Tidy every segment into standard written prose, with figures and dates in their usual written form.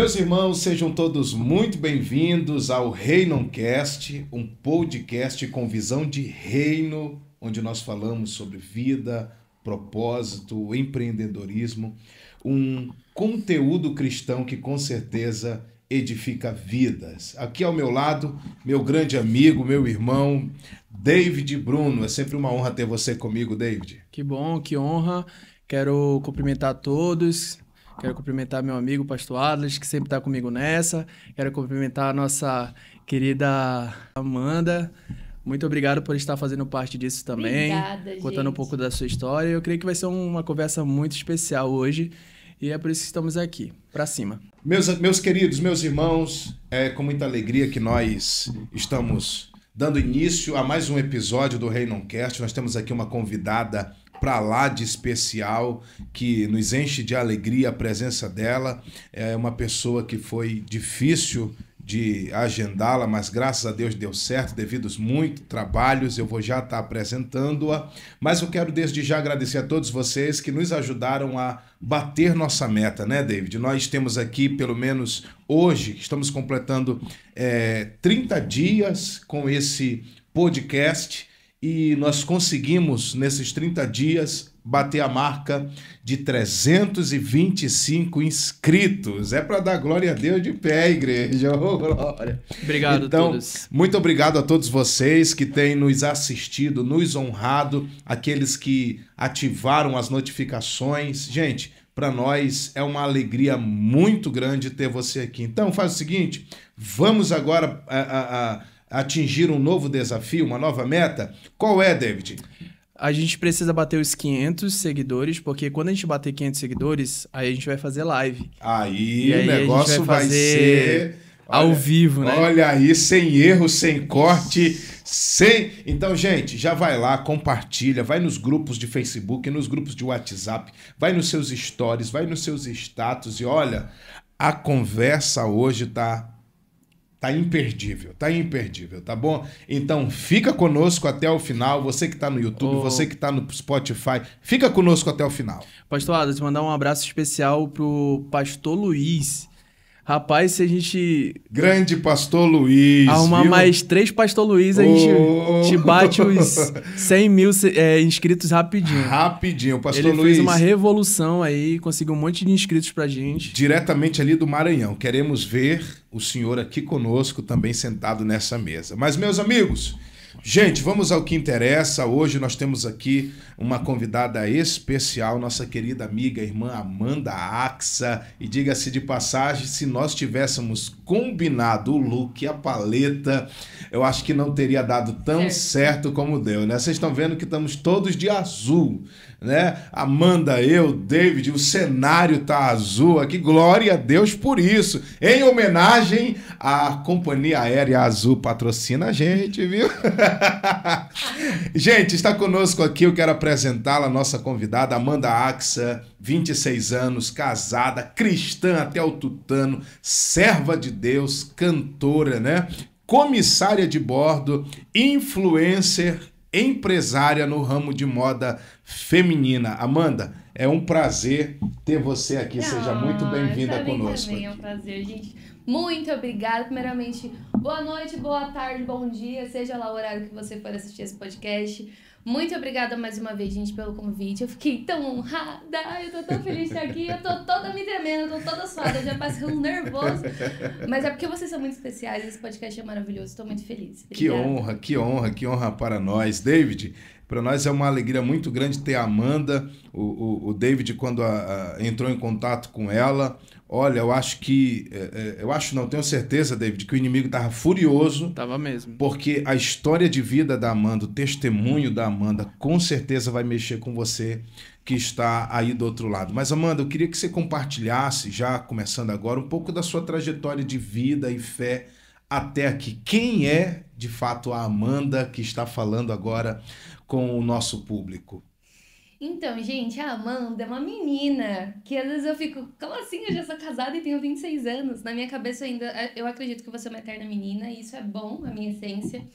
Meus irmãos, sejam todos muito bem-vindos ao Reinoncast, um podcast com visão de reino, onde nós falamos sobre vida, propósito, empreendedorismo, um conteúdo cristão que com certeza edifica vidas. Aqui ao meu lado, meu grande amigo, meu irmão, David Bruno. É sempre uma honra ter você comigo, David. Que bom, que honra. Quero cumprimentar todos. Quero cumprimentar meu amigo Pastor Atlas, que sempre está comigo nessa. Quero cumprimentar a nossa querida Amanda. Muito obrigado por estar fazendo parte disso também. Obrigada, contando um pouco da sua história. Eu creio que vai ser uma conversa muito especial hoje. E é por isso que estamos aqui, para cima. Meus queridos, meus irmãos, é com muita alegria que nós estamos dando início a mais um episódio do Reinoncast. Nós temos aqui uma convidada para lá de especial, que nos enche de alegria a presença dela. É uma pessoa que foi difícil de agendá-la, mas graças a Deus deu certo, devido a muitos trabalhos. Eu vou já estar apresentando-a, mas eu quero desde já agradecer a todos vocês que nos ajudaram a bater nossa meta, né, David? Nós temos aqui, pelo menos hoje, estamos completando 30 dias com esse podcast, e nós conseguimos, nesses 30 dias, bater a marca de 325 inscritos. É para dar glória a Deus de pé, igreja. Oh, glória. Obrigado a todos. Muito obrigado a todos vocês que têm nos assistido, nos honrado, aqueles que ativaram as notificações. Gente, para nós é uma alegria muito grande ter você aqui. Então, faz o seguinte, vamos agora atingir um novo desafio, uma nova meta. Qual é, David? A gente precisa bater os 500 seguidores, porque quando a gente bater 500 seguidores, aí a gente vai fazer live. Aí o negócio vai ser ao vivo, né? Olha aí, sem erro, sem corte, sem... Então, gente, já vai lá, compartilha, vai nos grupos de Facebook, nos grupos de WhatsApp, vai nos seus stories, vai nos seus status e olha, a conversa hoje tá imperdível, tá bom? Então fica conosco até o final, você que tá no YouTube, você que tá no Spotify, fica conosco até o final. Pastor Adams, mandar um abraço especial pro Pastor Luiz. Rapaz, se a gente... Grande Pastor Luiz, arrumar mais 3 Pastor Luiz, a gente bate os 100 mil inscritos rapidinho. Rapidinho, o Pastor Ele Luiz fez uma revolução aí, conseguiu um monte de inscritos pra gente. Diretamente ali do Maranhão. Queremos ver o senhor aqui conosco, também sentado nessa mesa. Mas, meus amigos, gente, vamos ao que interessa. Hoje nós temos aqui uma convidada especial, nossa querida amiga, irmã Amanda Axa. E diga-se de passagem, se nós tivéssemos combinado o look, a paleta, eu acho que não teria dado tão certo como deu, né? Vocês estão vendo que estamos todos de azul, né? Amanda, eu, David, o cenário tá azul aqui, glória a Deus por isso, em homenagem à Companhia Aérea Azul, patrocina a gente, viu? Gente, está conosco aqui, eu quero apresentá-la, nossa convidada, Amanda Axa, 26 anos, casada, cristã até o tutano, serva de Deus, cantora, né? Comissária de bordo, influencer, empresária no ramo de moda feminina. Amanda, é um prazer ter você aqui. Seja muito bem-vinda conosco. Também é um prazer, gente. Muito obrigada. Primeiramente, boa noite, boa tarde, bom dia, seja lá o horário que você for assistir esse podcast. Muito obrigada mais uma vez, gente, pelo convite. Eu fiquei tão honrada, eu tô tão feliz de estar aqui, eu tô toda me tremendo, eu tô toda suada, já passei um nervoso. Mas é porque vocês são muito especiais, esse podcast é maravilhoso, estou muito feliz. Obrigada. Que honra para nós. David, para nós é uma alegria muito grande ter a Amanda. O David, quando entrou em contato com ela, olha, tenho certeza, David, que o inimigo estava furioso. Tava mesmo. Porque a história de vida da Amanda, o testemunho da Amanda, com certeza vai mexer com você que está aí do outro lado. Mas, Amanda, eu queria que você compartilhasse, já começando agora, um pouco da sua trajetória de vida e fé até aqui. Quem é, de fato, a Amanda que está falando agora com o nosso público? Então, gente, a Amanda é uma menina que às vezes eu fico, como assim? Eu já sou casada e tenho 26 anos. Na minha cabeça eu acredito que eu vou ser uma eterna menina e isso é bom, a minha essência.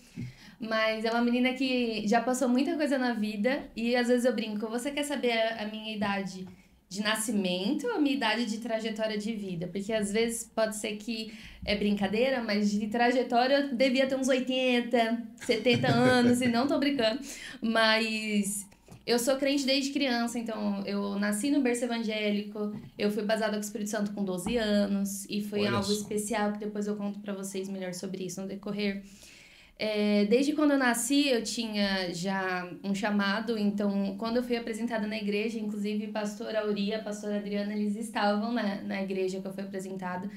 Mas é uma menina que já passou muita coisa na vida e às vezes eu brinco, você quer saber a minha idade de nascimento ou a minha idade de trajetória de vida? Porque às vezes pode ser que é brincadeira, mas de trajetória eu devia ter uns 80, 70 anos, e não tô brincando. Mas eu sou crente desde criança, então eu nasci no berço evangélico, eu fui batizada com o Espírito Santo com 12 anos, e foi algo especial que depois eu conto pra vocês melhor sobre isso no decorrer. Desde quando eu nasci, eu tinha já um chamado, então quando eu fui apresentada na igreja, inclusive pastor Auri, a pastora Adriana, eles estavam na igreja que eu fui apresentada,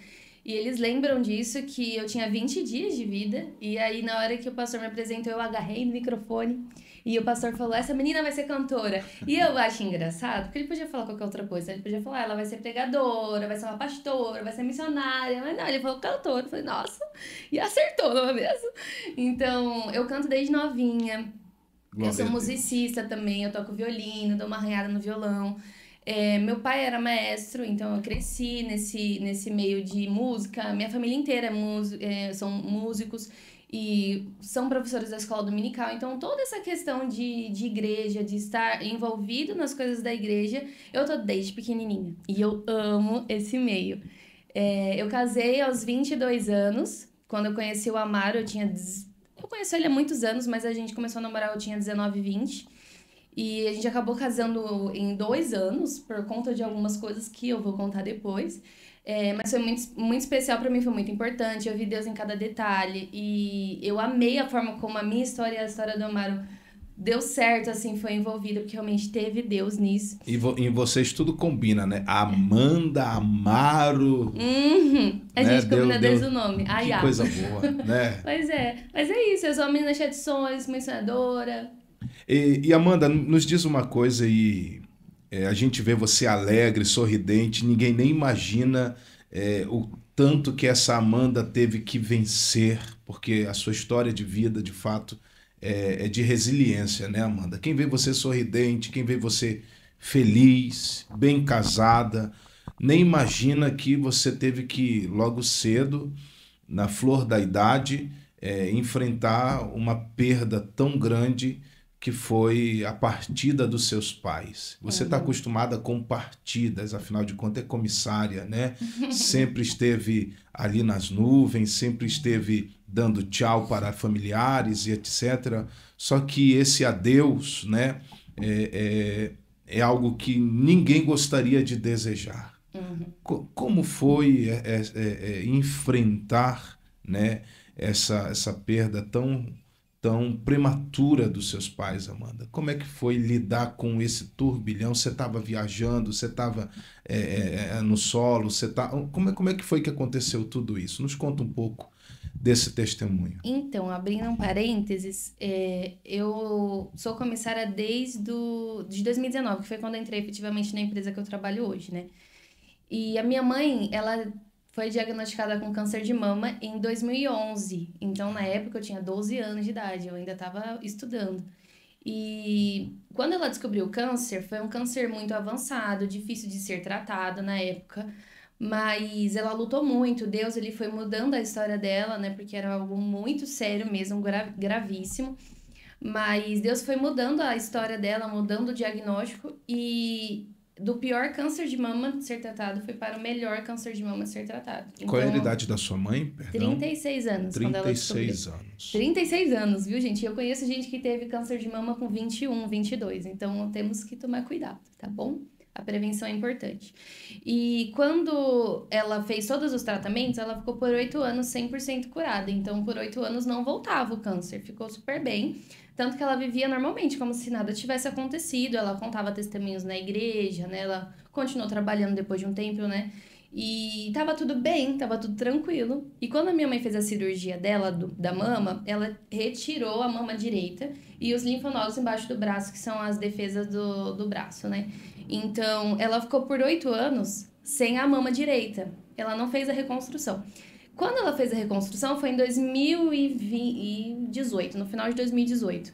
e eles lembram disso, que eu tinha 20 dias de vida, e aí na hora que o pastor me apresentou, eu agarrei no microfone, e o pastor falou, essa menina vai ser cantora. E eu acho engraçado, porque ele podia falar qualquer outra coisa. Ele podia falar, ela vai ser pregadora, vai ser uma pastora, vai ser missionária. Mas não, ele falou cantora. Eu falei, nossa, e acertou, não é mesmo? Então, eu canto desde novinha. Eu sou musicista também, eu toco violino, dou uma arranhada no violão. Meu pai era maestro, então eu cresci nesse meio de música. Minha família inteira são músicos. E são professores da escola dominical, então toda essa questão de igreja, de estar envolvido nas coisas da igreja, eu tô desde pequenininha, e eu amo esse meio. Eu casei aos 22 anos, quando eu conheci o Amaro, eu conheço ele há muitos anos, mas a gente começou a namorar, eu tinha 19, 20, e a gente acabou casando em 2 anos, por conta de algumas coisas que eu vou contar depois. Mas foi muito especial pra mim, foi muito importante. Eu vi Deus em cada detalhe. E eu amei a forma como a minha história e a história do Amaro deu certo, assim, foi envolvida, porque realmente teve Deus nisso. E em vocês tudo combina, né? Amanda, Amaro. A gente combina desde o nome. Que coisa boa, né? Pois é. Mas é isso, eu sou uma menina cheia de sonhos, uma sonhadora. E Amanda, nos diz uma coisa e... a gente vê você alegre, sorridente, ninguém nem imagina o tanto que essa Amanda teve que vencer, porque a sua história de vida, de fato, é de resiliência, né, Amanda? Quem vê você sorridente, quem vê você feliz, bem casada, nem imagina que você teve que, logo cedo, na flor da idade, enfrentar uma perda tão grande que foi a partida dos seus pais. Você está acostumada com partidas, afinal de contas é comissária, né? Sempre esteve ali nas nuvens, sempre esteve dando tchau para familiares e etc. Só que esse adeus, né, é algo que ninguém gostaria de desejar. Como foi enfrentar, né, essa perda tão prematura dos seus pais, Amanda? Como é que foi lidar com esse turbilhão? Você estava viajando, você estava no solo, como é que foi que aconteceu tudo isso? Nos conta um pouco desse testemunho. Então, abrindo um parênteses, eu sou comissária desde de 2019, que foi quando eu entrei efetivamente na empresa que eu trabalho hoje, né? E a minha mãe, ela foi diagnosticada com câncer de mama em 2011. Então, na época, eu tinha 12 anos de idade, eu ainda estava estudando. E quando ela descobriu o câncer, foi um câncer muito avançado, difícil de ser tratado na época. Mas ela lutou muito, Deus ele foi mudando a história dela, né? Porque era algo muito sério mesmo, gravíssimo. Mas Deus foi mudando a história dela, mudando o diagnóstico e... do pior câncer de mama ser tratado foi para o melhor câncer de mama ser tratado. Então, qual é a idade da sua mãe? Perdão? 36 anos. 36 anos. 36 anos, viu, gente? Eu conheço gente que teve câncer de mama com 21, 22. Então, temos que tomar cuidado, tá bom? A prevenção é importante. E quando ela fez todos os tratamentos, ela ficou por 8 anos 100% curada. Então, por 8 anos não voltava o câncer. Ficou super bem. Tanto que ela vivia normalmente, como se nada tivesse acontecido. Ela contava testemunhos na igreja, né? Ela continuou trabalhando depois de um tempo, né? E tava tudo bem, tava tudo tranquilo. E quando a minha mãe fez a cirurgia dela, da mama, ela retirou a mama direita e os linfonodos embaixo do braço, que são as defesas do braço, né? Então, ela ficou por 8 anos sem a mama direita. Ela não fez a reconstrução. Quando ela fez a reconstrução foi em 2018, no final de 2018.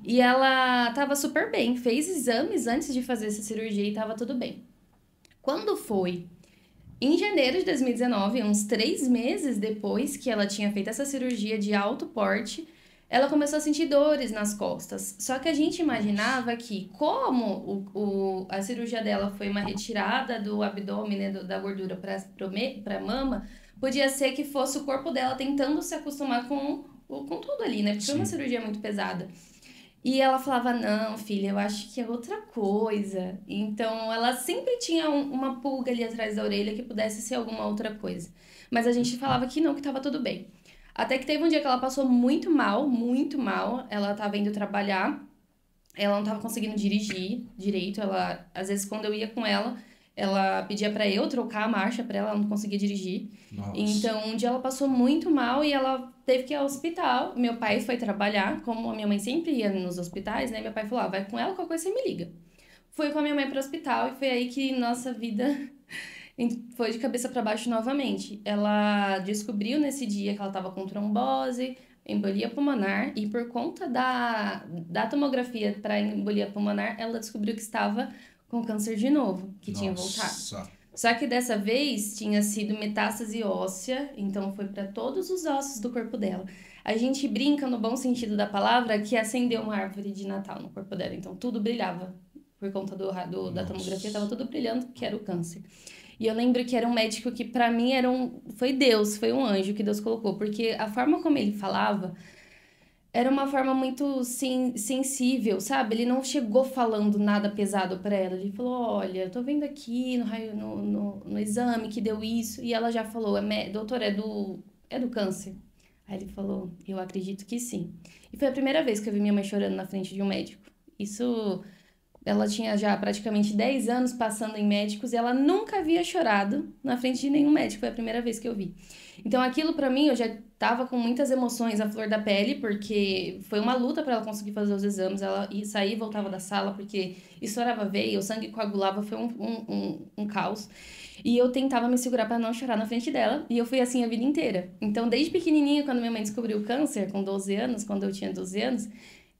E ela tava super bem, fez exames antes de fazer essa cirurgia e tava tudo bem. Quando foi em janeiro de 2019, uns 3 meses depois que ela tinha feito essa cirurgia de alto porte, ela começou a sentir dores nas costas. Só que a gente imaginava que, como a cirurgia dela foi uma retirada do abdômen, né, da gordura para mama, podia ser que fosse o corpo dela tentando se acostumar com tudo ali, né? Porque foi uma cirurgia muito pesada. E ela falava, não, filha, eu acho que é outra coisa. Então, ela sempre tinha uma pulga ali atrás da orelha que pudesse ser alguma outra coisa. Mas a gente falava que não, que tava tudo bem. Até que teve um dia que ela passou muito mal, muito mal. Ela tava indo trabalhar, ela não tava conseguindo dirigir direito. Ela, às vezes, quando eu ia com ela pedia pra eu trocar a marcha pra ela não conseguia dirigir. Nossa. Então, um dia ela passou muito mal e ela teve que ir ao hospital. Meu pai foi trabalhar, como a minha mãe sempre ia nos hospitais, né? Meu pai falou, vai com ela, qualquer coisa você me liga. Fui com a minha mãe pro hospital e foi aí que nossa vida foi de cabeça pra baixo novamente. Ela descobriu nesse dia que ela tava com trombose, embolia pulmonar, e por conta da tomografia para embolia pulmonar, ela descobriu que estava com câncer de novo, que tinha voltado. Só que dessa vez tinha sido metástase óssea, então foi para todos os ossos do corpo dela. A gente brinca, no bom sentido da palavra, que acendeu uma árvore de Natal no corpo dela. Então tudo brilhava. Por conta da tomografia, estava tudo brilhando, que era o câncer. E eu lembro que era um médico que para mim foi Deus, foi um anjo que Deus colocou. Porque a forma como ele falava era uma forma muito sensível, sabe? Ele não chegou falando nada pesado para ela. Ele falou, olha, eu tô vendo aqui no exame que deu isso. E ela já falou, doutor, é do câncer? Aí ele falou, eu acredito que sim. E foi a primeira vez que eu vi minha mãe chorando na frente de um médico. Ela tinha já praticamente 10 anos passando em médicos e ela nunca havia chorado na frente de nenhum médico. Foi a primeira vez que eu vi. Então, aquilo pra mim, eu já tava com muitas emoções à flor da pele, porque foi uma luta pra ela conseguir fazer os exames. Ela ia sair e voltava da sala, porque estourava veia, o sangue coagulava, foi um caos. E eu tentava me segurar pra não chorar na frente dela, e eu fui assim a vida inteira. Então, desde pequenininha, quando minha mãe descobriu o câncer, com 12 anos, quando eu tinha 12 anos,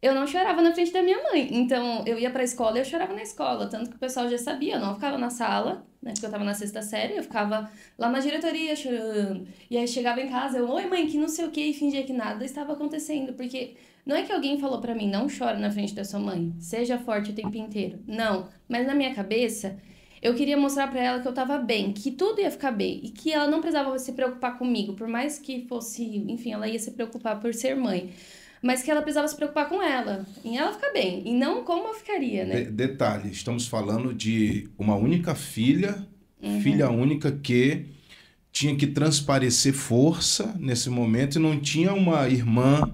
eu não chorava na frente da minha mãe. Então, eu ia pra escola e eu chorava na escola. Tanto que o pessoal já sabia. Eu não ficava na sala, né? Porque eu tava na 6ª série. Eu ficava lá na diretoria chorando. E aí, chegava em casa, oi, mãe, que não sei o quê. E fingia que nada estava acontecendo. Porque não é que alguém falou pra mim, não chora na frente da sua mãe. Seja forte o tempo inteiro. Não. Mas na minha cabeça, eu queria mostrar pra ela que eu tava bem. Que tudo ia ficar bem. E que ela não precisava se preocupar comigo. Por mais que fosse... Enfim, ela ia se preocupar por ser mãe. Mas que ela precisava se preocupar com ela, em ela ficar bem, e não como eu ficaria, né? Detalhe, estamos falando de uma única filha, filha única que tinha que transparecer força nesse momento e não tinha uma irmã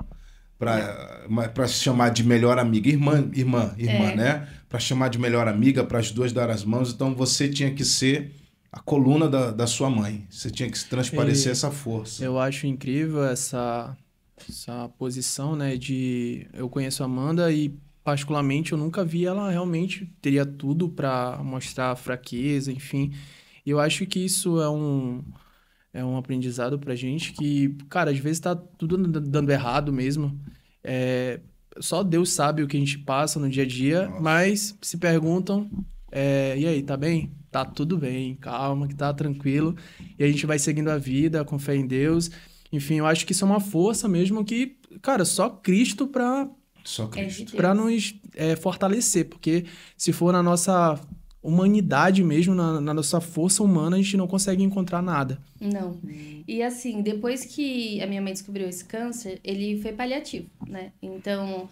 para chamar de melhor amiga, irmã, né? Para chamar de melhor amiga, para as duas dar as mãos, então você tinha que ser a coluna da sua mãe, você tinha que transparecer essa força. Eu acho incrível essa posição, né, eu conheço a Amanda e particularmente eu nunca vi ela realmente teria tudo para mostrar fraqueza, enfim. E eu acho que isso é um aprendizado pra gente que, cara, às vezes tá tudo dando errado mesmo. Só Deus sabe o que a gente passa no dia a dia, mas se perguntam, e aí, tá bem? Tá tudo bem, calma, que tá tranquilo. E a gente vai seguindo a vida com fé em Deus. Enfim, eu acho que isso é uma força mesmo que, cara, só Cristo para nos fortalecer. Porque se for na nossa humanidade mesmo, na nossa força humana, a gente não consegue encontrar nada. Não. E assim, depois que a minha mãe descobriu esse câncer, ele foi paliativo, né? Então,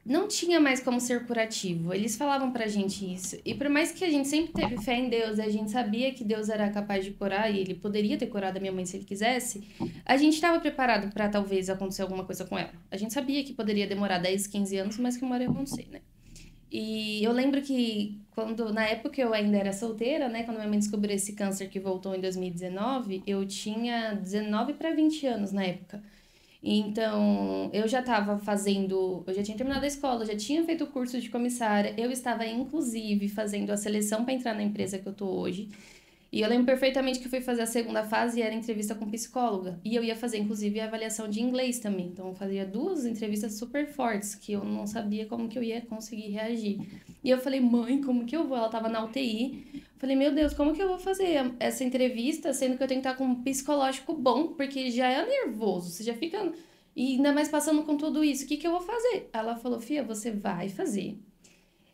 não tinha mais como ser curativo. Eles falavam pra gente isso. E por mais que a gente sempre teve fé em Deus, a gente sabia que Deus era capaz de curar e ele poderia ter curado a minha mãe se ele quisesse, a gente estava preparado pra talvez acontecer alguma coisa com ela. A gente sabia que poderia demorar 10, 15 anos, mas que uma hora ia acontecer, né? E eu lembro que na época eu ainda era solteira, né? Quando minha mãe descobriu esse câncer que voltou em 2019, eu tinha 19 para 20 anos na época. Então, eu já tinha terminado a escola, já tinha feito o curso de comissária, eu estava, inclusive, fazendo a seleção para entrar na empresa que eu tô hoje. E eu lembro perfeitamente que eu fui fazer a 2ª fase e era entrevista com psicóloga. E eu ia fazer, inclusive, a avaliação de inglês também. Então, eu fazia 2 entrevistas super fortes, que eu não sabia como que eu ia conseguir reagir. E eu falei, mãe, como que eu vou? Ela tava na UTI. Falei, meu Deus, como que eu vou fazer essa entrevista, sendo que eu tenho que estar com um psicológico bom, porque já é nervoso, você já fica E ainda mais passando com tudo isso, o que eu vou fazer? Ela falou, Fia, você vai fazer.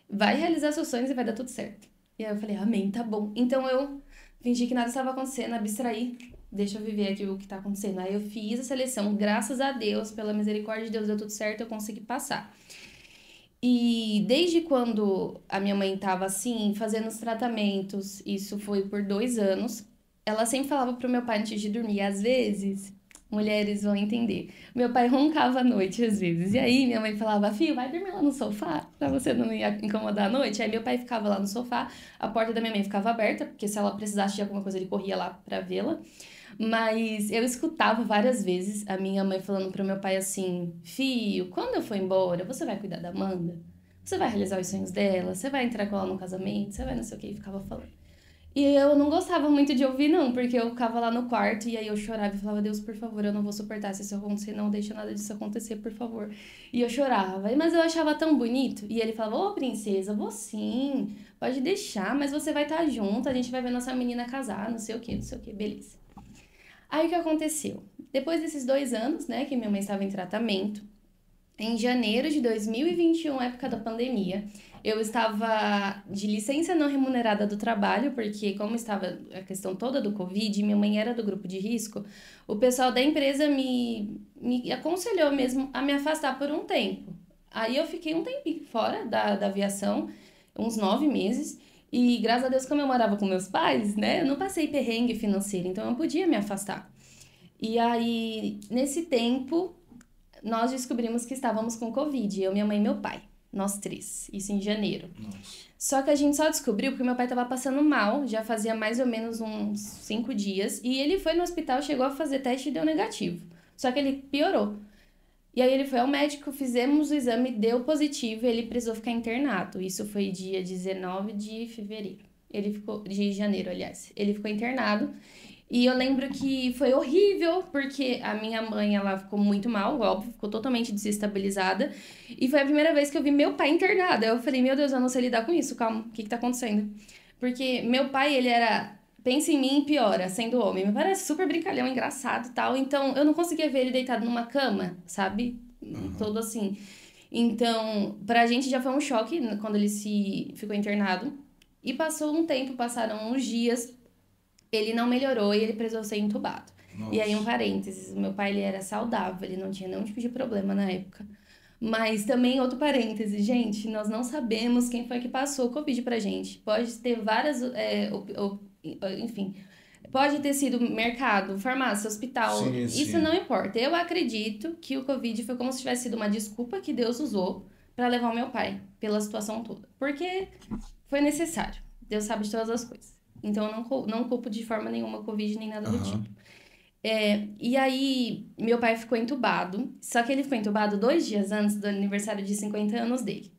Vai realizar seus sonhos e vai dar tudo certo. E aí eu falei, amém, tá bom. Então eu fingi que nada estava acontecendo, abstraí. Deixa eu viver aqui o que tá acontecendo. Aí eu fiz a seleção, graças a Deus, pela misericórdia de Deus, deu tudo certo, eu consegui passar. E desde quando a minha mãe tava assim, fazendo os tratamentos, isso foi por 2 anos, ela sempre falava pro meu pai antes de dormir, às vezes, mulheres vão entender, meu pai roncava à noite às vezes, e aí minha mãe falava, filho, vai dormir lá no sofá, pra você não me incomodar à noite. Aí meu pai ficava lá no sofá, a porta da minha mãe ficava aberta, porque se ela precisasse de alguma coisa ele corria lá pra vê-la. Mas eu escutava várias vezes a minha mãe falando pro meu pai assim, filho, quando eu for embora, você vai cuidar da Amanda? Você vai realizar os sonhos dela? Você vai entrar com ela no casamento? Você vai não sei o que? E ficava falando. E eu não gostava muito de ouvir, não, porque eu ficava lá no quarto e aí eu chorava e falava, Deus, por favor, eu não vou suportar se isso acontecer, não deixa nada disso acontecer, por favor. E eu chorava, mas eu achava tão bonito. E ele falava, ô princesa, vou sim, pode deixar, mas você vai estar junto, a gente vai ver nossa menina casar, não sei o que, beleza. Aí o que aconteceu? Depois desses 2 anos, né, que minha mãe estava em tratamento, em janeiro de 2021, época da pandemia, eu estava de licença não remunerada do trabalho, porque como estava a questão toda do Covid, minha mãe era do grupo de risco, o pessoal da empresa me aconselhou mesmo a me afastar por um tempo. Aí eu fiquei um tempinho fora da aviação, uns 9 meses, e graças a Deus, como eu morava com meus pais, né, eu não passei perrengue financeiro, então eu podia me afastar. E aí, nesse tempo, nós descobrimos que estávamos com Covid, eu, minha mãe e meu pai, nós 3, isso em janeiro. Nossa. Só que a gente só descobriu porque meu pai estava passando mal, já fazia mais ou menos uns 5 dias, e ele foi no hospital, chegou a fazer teste e deu negativo. Só que ele piorou. E aí ele foi ao médico, fizemos o exame, deu positivo e ele precisou ficar internado. Isso foi dia 19 de fevereiro. De janeiro, aliás. Ele ficou internado. E eu lembro que foi horrível, porque a minha mãe, ela ficou muito mal, óbvio, ficou totalmente desestabilizada. E foi a primeira vez que eu vi meu pai internado. Eu falei, meu Deus, eu não sei lidar com isso, calma, o que tá acontecendo? Porque meu pai, ele era... Pensa em mim e piora, sendo homem. Me parece super brincalhão, engraçado e tal. Então, eu não conseguia ver ele deitado numa cama, sabe? Todo assim. Então, pra gente já foi um choque quando ele ficou internado. E passou um tempo, passaram uns dias, ele não melhorou e ele precisou ser entubado. Nossa. E aí, um parênteses, meu pai, ele era saudável, ele não tinha nenhum tipo de problema na época. Mas também, outro parêntese, gente, nós não sabemos quem foi que passou o Covid pra gente. Pode ter várias... enfim, pode ter sido mercado, farmácia, hospital, Sim, isso sim. não importa. Eu acredito que o Covid foi como se tivesse sido uma desculpa que Deus usou para levar o meu pai pela situação toda. Porque foi necessário. Deus sabe de todas as coisas. Então eu não culpo de forma nenhuma o Covid nem nada do tipo. E aí, meu pai ficou entubado, só que ele ficou entubado 2 dias antes do aniversário de 50 anos dele.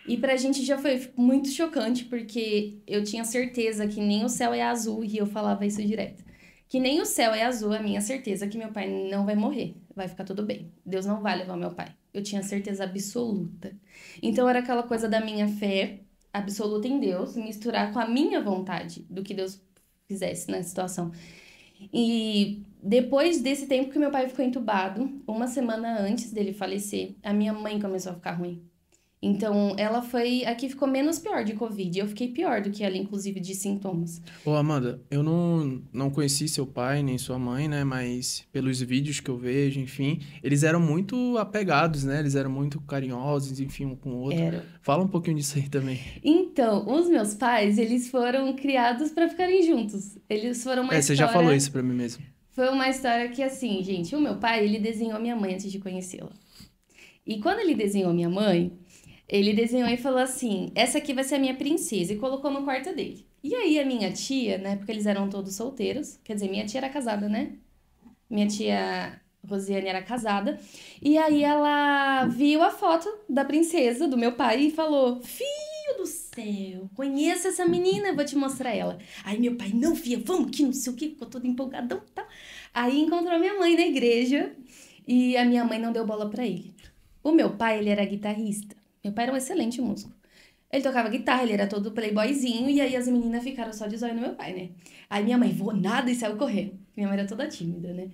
E pra gente já foi muito chocante, porque eu tinha certeza que nem o céu é azul, e eu falava isso direto. Que nem o céu é azul, a minha certeza que meu pai não vai morrer, vai ficar tudo bem. Deus não vai levar meu pai. Eu tinha certeza absoluta. Então era aquela coisa da minha fé absoluta em Deus, misturar com a minha vontade do que Deus fizesse na situação. E depois desse tempo que meu pai ficou entubado, 1 semana antes dele falecer, a minha mãe começou a ficar ruim. Então, ela foi a que ficou menos pior de Covid. Eu fiquei pior do que ela, inclusive, de sintomas. Ô, Amanda, eu não conheci seu pai nem sua mãe, né? Mas pelos vídeos que eu vejo, enfim, eles eram muito apegados, né? Eles eram muito carinhosos, enfim, um com o outro. Era. Fala um pouquinho disso aí também. Então, os meus pais, eles foram criados para ficarem juntos. Eles foram uma história... Você já falou isso pra mim mesmo. Foi uma história que, assim, gente, o meu pai, ele desenhou minha mãe antes de conhecê-la. E quando ele desenhou minha mãe... Ele desenhou e falou assim, essa aqui vai ser a minha princesa, e colocou no quarto dele. E aí a minha tia, na época eles eram todos solteiros, quer dizer, minha tia era casada, né? Minha tia Rosiane era casada. E aí ela viu a foto da princesa, do meu pai, e falou, filho do céu, conheço essa menina, vou te mostrar ela. Aí meu pai, não, filha, vamos que não sei o que, ficou todo empolgadão, tá? Aí encontrou minha mãe na igreja, e a minha mãe não deu bola pra ele. O meu pai, ele era guitarrista. Meu pai era um excelente músico. Ele tocava guitarra, ele era todo playboyzinho, e aí as meninas ficaram só de zóio no meu pai, né? Aí minha mãe voou nada e saiu correndo. Minha mãe era toda tímida, né?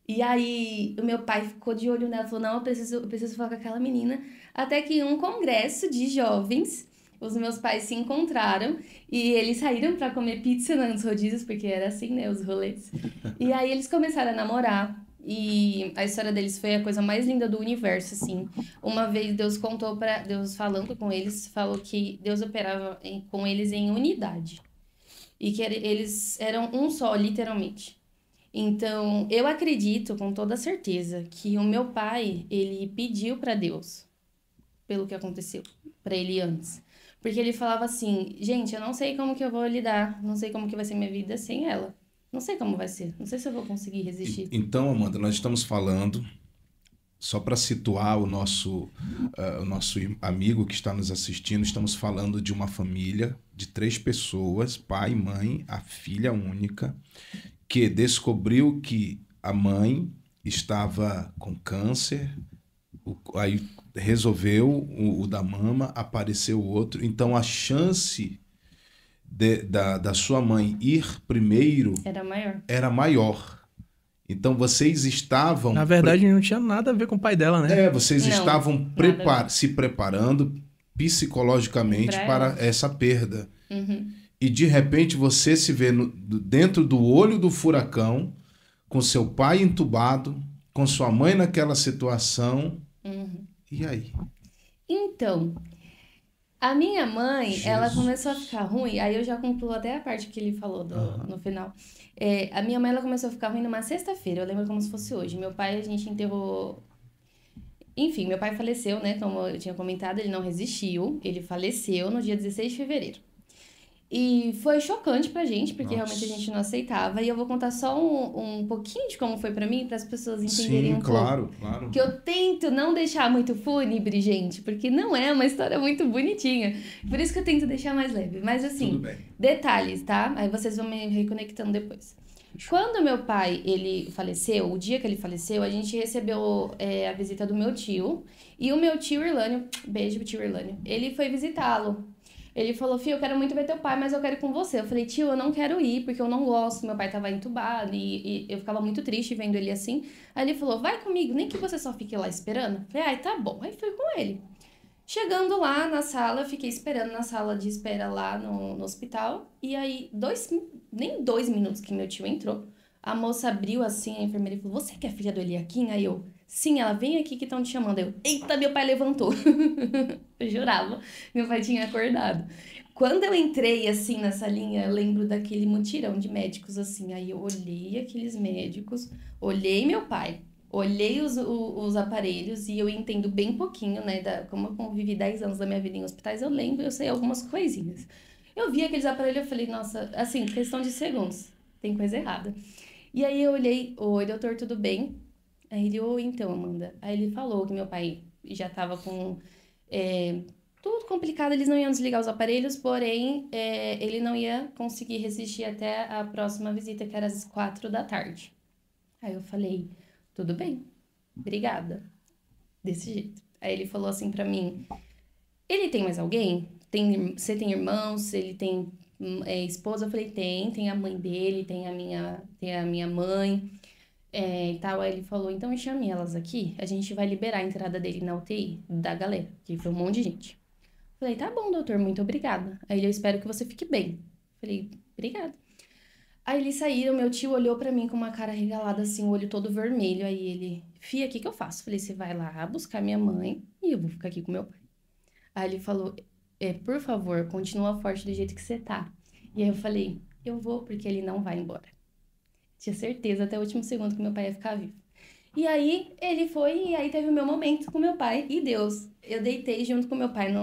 E aí, o meu pai ficou de olho nela, falou, não, eu preciso falar com aquela menina. Até que em um congresso de jovens, os meus pais se encontraram e eles saíram pra comer pizza nos rodízios, porque era assim, né, os rolês. E aí eles começaram a namorar. E a história deles foi a coisa mais linda do universo, assim. Uma vez Deus contou para Deus falando com eles, falou que Deus operava com eles em unidade. E que eles eram um só, literalmente. Então, eu acredito com toda certeza que o meu pai, ele pediu para Deus pelo que aconteceu para ele antes. Porque ele falava assim, gente, eu não sei como que eu vou lidar, não sei como que vai ser minha vida sem ela. Não sei como vai ser, não sei se eu vou conseguir resistir. Então, Amanda, nós estamos falando, só para situar o nosso amigo que está nos assistindo, estamos falando de uma família de 3 pessoas, pai, mãe, a filha única, que descobriu que a mãe estava com câncer, aí resolveu o da mama, apareceu o outro. Então a chance da sua mãe ir primeiro era maior. Então vocês estavam... Na verdade, não tinha nada a ver com o pai dela, né? Vocês estavam se preparando psicologicamente para essa perda. Uhum. E de repente você se vê dentro do olho do furacão, com seu pai entubado, com sua mãe naquela situação. Uhum. E aí? Então, a minha mãe, ela começou a ficar ruim, aí eu já concluo até a parte que ele falou no final. A minha mãe, ela começou a ficar ruim numa sexta-feira, eu lembro como se fosse hoje. Meu pai, a gente enterrou... Enfim, meu pai faleceu, né? Como eu tinha comentado, ele não resistiu. Ele faleceu no dia 16 de fevereiro. E foi chocante pra gente, porque realmente a gente não aceitava. E eu vou contar só um pouquinho de como foi pra mim, para as pessoas entenderem um claro, pouco. Claro. Que eu tento não deixar muito fúnebre, gente, porque não é uma história muito bonitinha. Por isso que eu tento deixar mais leve. Mas assim, detalhes, tá? Aí vocês vão me reconectando depois. Quando meu pai, ele faleceu, o dia que ele faleceu, a gente recebeu a visita do meu tio. E o meu tio Irlânio, beijo pro tio Irlânio, ele foi visitá-lo. Ele falou, filho, eu quero muito ver teu pai, mas eu quero ir com você. Eu falei, tio, eu não quero ir, porque eu não gosto. Meu pai tava entubado e eu ficava muito triste vendo ele assim. Aí ele falou, vai comigo, nem que você só fique lá esperando. Eu falei, ai, tá bom. Aí fui com ele. Chegando lá na sala, eu fiquei esperando na sala de espera lá no hospital. E aí, nem 2 minutos que meu tio entrou, a moça abriu assim, a enfermeira falou, você que é filha do Eliakim? Aí eu, sim, ela vem aqui que estão te chamando. Eu, eita, meu pai levantou. Eu jurava, meu pai tinha acordado. Quando eu entrei assim na salinha, eu lembro daquele mutirão de médicos assim. Aí eu olhei aqueles médicos, olhei meu pai. Olhei os aparelhos e eu entendo bem pouquinho, né? Como eu convivi 10 anos da minha vida em hospitais, eu sei algumas coisinhas. Eu vi aqueles aparelhos e falei, nossa, assim, questão de segundos, tem coisa errada. E aí eu olhei, oi, doutor, tudo bem? Aí ele, oi, então, Amanda. Aí ele falou que meu pai já tava com tudo complicado, eles não iam desligar os aparelhos, porém, ele não ia conseguir resistir até a próxima visita, que era às 4 da tarde. Aí eu falei... Tudo bem, obrigada. Desse jeito. Aí ele falou assim pra mim, ele tem mais alguém? Você tem irmãos? Ele tem esposa? Eu falei, tem a mãe dele, tem a minha mãe e tal. Aí ele falou, então chame elas aqui, a gente vai liberar a entrada dele na UTI, da galera, que foi um monte de gente. Eu falei, tá bom, doutor, muito obrigada. Aí ele, eu espero que você fique bem. Eu falei, obrigada. Aí eles saíram, meu tio olhou pra mim com uma cara regalada, assim, o olho todo vermelho. Aí ele, fia, o que eu faço? Falei, você vai lá buscar minha mãe e eu vou ficar aqui com meu pai. Aí ele falou, por favor, continua forte do jeito que você tá. E aí eu falei, eu vou, porque ele não vai embora. Tinha certeza até o último segundo que meu pai ia ficar vivo. E aí ele foi, e aí teve o meu momento com meu pai e Deus. Eu deitei junto com meu pai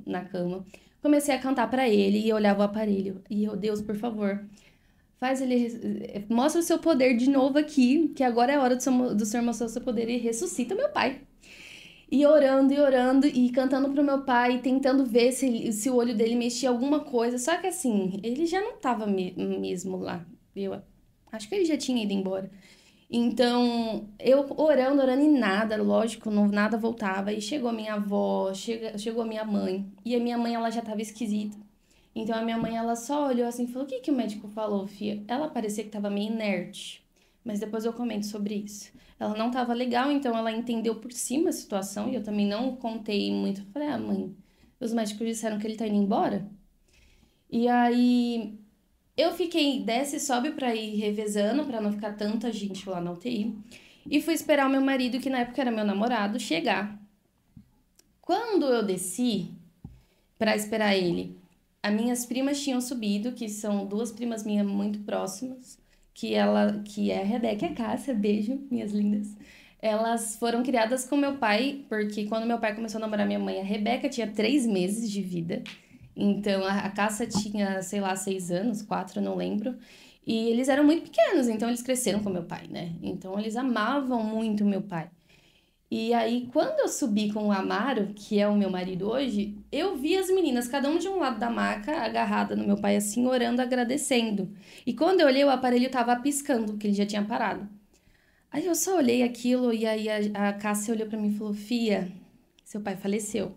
na cama. Comecei a cantar pra ele e olhava o aparelho. E eu, Deus, por favor... mostra o seu poder de novo aqui, que agora é a hora do Senhor mostrar o seu poder e ressuscita meu pai. E orando, e cantando pro meu pai, tentando ver se o olho dele mexia alguma coisa. Só que assim, ele já não tava mesmo lá. Eu acho que ele já tinha ido embora. Então, eu orando e nada, lógico, nada voltava. E chegou a minha avó, chegou a minha mãe. E a minha mãe, ela já tava esquisita. Então, a minha mãe, ela só olhou assim e falou, o que o médico falou, filha? Ela parecia que tava meio inerte. mas depois eu comento sobre isso. Ela não tava legal, então ela entendeu por cima a situação e eu também não contei muito. Falei, mãe, os médicos disseram que ele tá indo embora. E aí eu fiquei, desce e sobe pra ir revezando, pra não ficar tanta gente lá na UTI. E fui esperar o meu marido, que na época era meu namorado, chegar. Quando eu desci pra esperar ele, as minhas primas tinham subido, que são 2 primas minhas muito próximas, que é a Rebeca e a Cássia, beijo, minhas lindas. Elas foram criadas com meu pai, porque quando meu pai começou a namorar minha mãe, a Rebeca tinha 3 meses de vida. Então, a Cássia tinha, sei lá, 6 anos, 4, não lembro. E eles eram muito pequenos, então eles cresceram com meu pai, né? Então, eles amavam muito meu pai. E aí, quando eu subi com o Amaro, que é o meu marido hoje, eu vi as meninas, cada um de um lado da maca, agarrada no meu pai, assim, orando, agradecendo. E quando eu olhei, o aparelho tava piscando, que ele já tinha parado. Aí eu só olhei aquilo, e aí a Cássia olhou pra mim e falou, Fia, seu pai faleceu.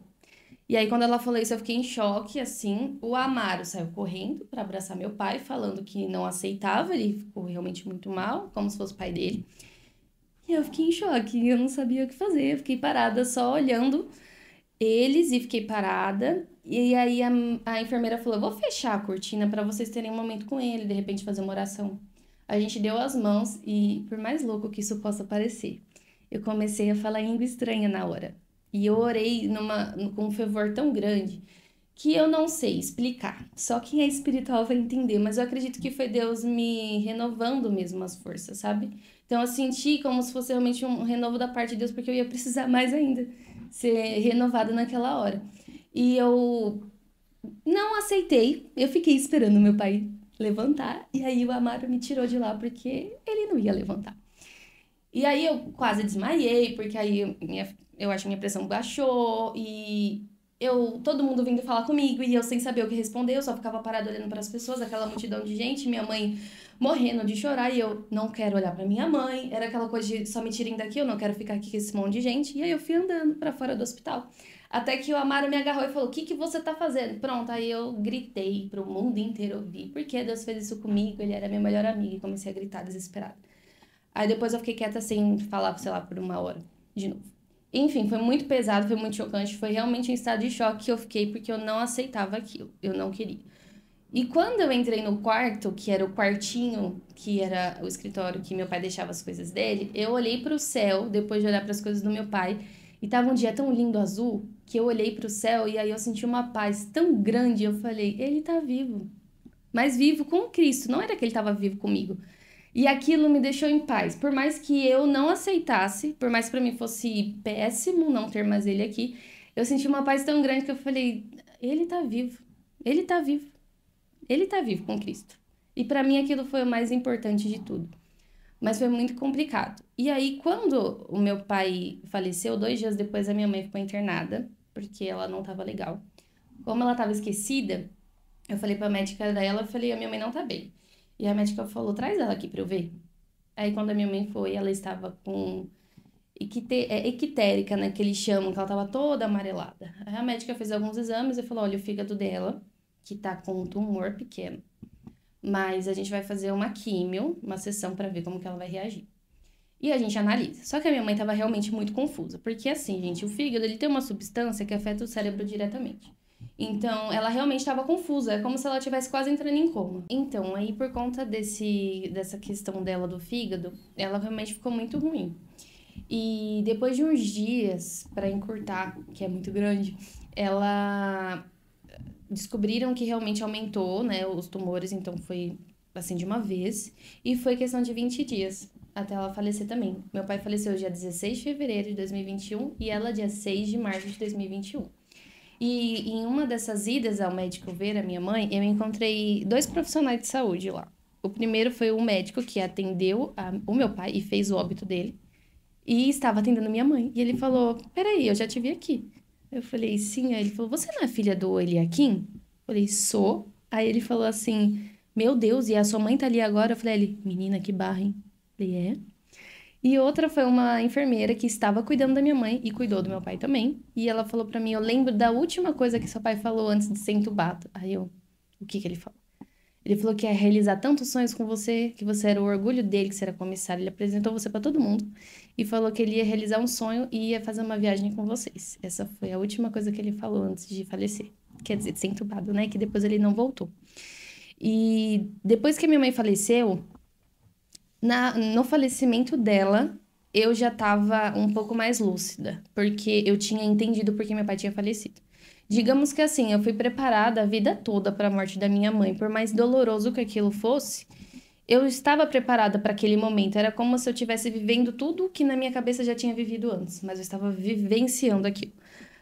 E aí, quando ela falou isso, eu fiquei em choque, assim. O Amaro saiu correndo pra abraçar meu pai, falando que não aceitava, ele ficou realmente muito mal, como se fosse o pai dele. E eu fiquei em choque, eu não sabia o que fazer. Eu fiquei parada só olhando eles e fiquei parada. E aí a enfermeira falou: vou fechar a cortina pra vocês terem um momento com ele, de repente fazer uma oração. A gente deu as mãos e, por mais louco que isso possa parecer, eu comecei a falar em língua estranha na hora. E eu orei com um fervor tão grande que eu não sei explicar. Só quem é espiritual vai entender, mas eu acredito que foi Deus me renovando mesmo as forças, sabe? Então eu senti como se fosse realmente um renovo da parte de Deus, porque eu ia precisar mais ainda ser renovada naquela hora. E eu não aceitei, eu fiquei esperando meu pai levantar, e aí o Amaro me tirou de lá porque ele não ia levantar. E aí eu quase desmaiei, porque aí eu acho que minha pressão baixou, e todo mundo vindo falar comigo, e eu sem saber o que responder, eu só ficava parada olhando para as pessoas, aquela multidão de gente, minha mãe morrendo de chorar, e eu não quero olhar para minha mãe, era aquela coisa de só me tirem daqui, eu não quero ficar aqui com esse monte de gente, e aí eu fui andando para fora do hospital. Até que o Amaro me agarrou e falou, o que você tá fazendo? Pronto, aí eu gritei pro mundo inteiro ouvir, porque Deus fez isso comigo, ele era meu melhor amigo, e comecei a gritar desesperada. Aí depois eu fiquei quieta sem falar, sei lá, por 1 hora, de novo. Enfim, foi muito pesado, foi muito chocante, foi realmente um estado de choque que eu fiquei, porque eu não aceitava aquilo, eu não queria. E quando eu entrei no quarto, que era o quartinho, que era o escritório que meu pai deixava as coisas dele, eu olhei pro céu, depois de olhar para as coisas do meu pai, e tava um dia tão lindo azul, que eu olhei pro céu e aí eu senti uma paz tão grande, eu falei, ele tá vivo. Mas vivo com Cristo, não era que ele tava vivo comigo. E aquilo me deixou em paz. Por mais que eu não aceitasse, por mais que pra mim fosse péssimo não ter mais ele aqui, eu senti uma paz tão grande que eu falei, ele tá vivo. Ele tá vivo. Ele tá vivo com Cristo. E pra mim aquilo foi o mais importante de tudo. Mas foi muito complicado. E aí, quando o meu pai faleceu, 2 dias depois a minha mãe ficou internada, porque ela não tava legal. Como ela tava esquecida, eu falei pra médica dela, eu falei, a minha mãe não tá bem. E a médica falou, traz ela aqui pra eu ver. Aí quando a minha mãe foi, ela estava com ictérica, né, que eles chamam, que ela tava toda amarelada. Aí a médica fez alguns exames e falou, olha, o fígado dela, que tá com um tumor pequeno. Mas a gente vai fazer uma químio, uma sessão pra ver como que ela vai reagir. E a gente analisa. Só que a minha mãe tava realmente muito confusa. Porque assim, gente, o fígado, ele tem uma substância que afeta o cérebro diretamente. Então, ela realmente estava confusa, é como se ela estivesse quase entrando em coma. Então, aí por conta dessa questão dela do fígado, ela realmente ficou muito ruim. E depois de uns dias, para encurtar, que é muito grande, descobriram que realmente aumentou, né, os tumores, então foi assim de uma vez, e foi questão de 20 dias até ela falecer também. Meu pai faleceu dia 16 de fevereiro de 2021 e ela dia 6 de março de 2021. E em uma dessas idas ao médico ver a minha mãe, eu encontrei 2 profissionais de saúde lá. O primeiro foi um médico que atendeu o meu pai e fez o óbito dele. E estava atendendo minha mãe. E ele falou, peraí, eu já te vi aqui. Eu falei, sim. Aí ele falou, você não é filha do Eliakim? Eu falei, sou. Aí ele falou assim, meu Deus, e a sua mãe tá ali agora? Eu falei, menina, que barra, hein? Eu falei, é. E outra foi uma enfermeira que estava cuidando da minha mãe e cuidou do meu pai também. E ela falou pra mim, eu lembro da última coisa que seu pai falou antes de ser entubado. Aí eu, o que ele falou? Ele falou que ia realizar tantos sonhos com você, que você era o orgulho dele, que você era comissário. Ele apresentou você pra todo mundo e falou que ele ia realizar um sonho e ia fazer uma viagem com vocês. Essa foi a última coisa que ele falou antes de falecer. Quer dizer, de ser entubado, né? Que depois ele não voltou. E depois que a minha mãe faleceu, no falecimento dela, eu já estava um pouco mais lúcida, porque eu tinha entendido porque meu pai tinha falecido. Digamos que assim, eu fui preparada a vida toda para a morte da minha mãe, por mais doloroso que aquilo fosse, eu estava preparada para aquele momento. Era como se eu estivesse vivendo tudo que na minha cabeça já tinha vivido antes, mas eu estava vivenciando aquilo.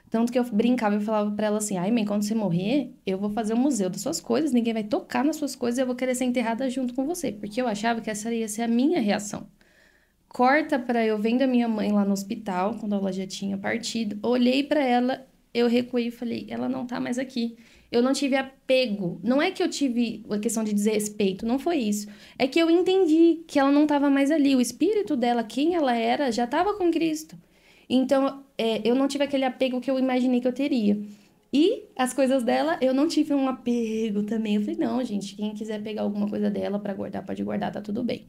Tanto que eu brincava e falava pra ela assim, ai mãe, quando você morrer, eu vou fazer um museu das suas coisas, ninguém vai tocar nas suas coisas e eu vou querer ser enterrada junto com você. Porque eu achava que essa ia ser a minha reação. Corta pra eu vendo a minha mãe lá no hospital, quando ela já tinha partido. Olhei pra ela, eu recuei e falei, ela não tá mais aqui. Eu não tive apego. Não é que eu tive a questão de desrespeito, não foi isso. É que eu entendi que ela não tava mais ali. O espírito dela, quem ela era, já tava com Cristo. Então, eu não tive aquele apego que eu imaginei que eu teria. E as coisas dela, eu não tive um apego também. Eu falei, não, gente, quem quiser pegar alguma coisa dela pra guardar, pode guardar, tá tudo bem.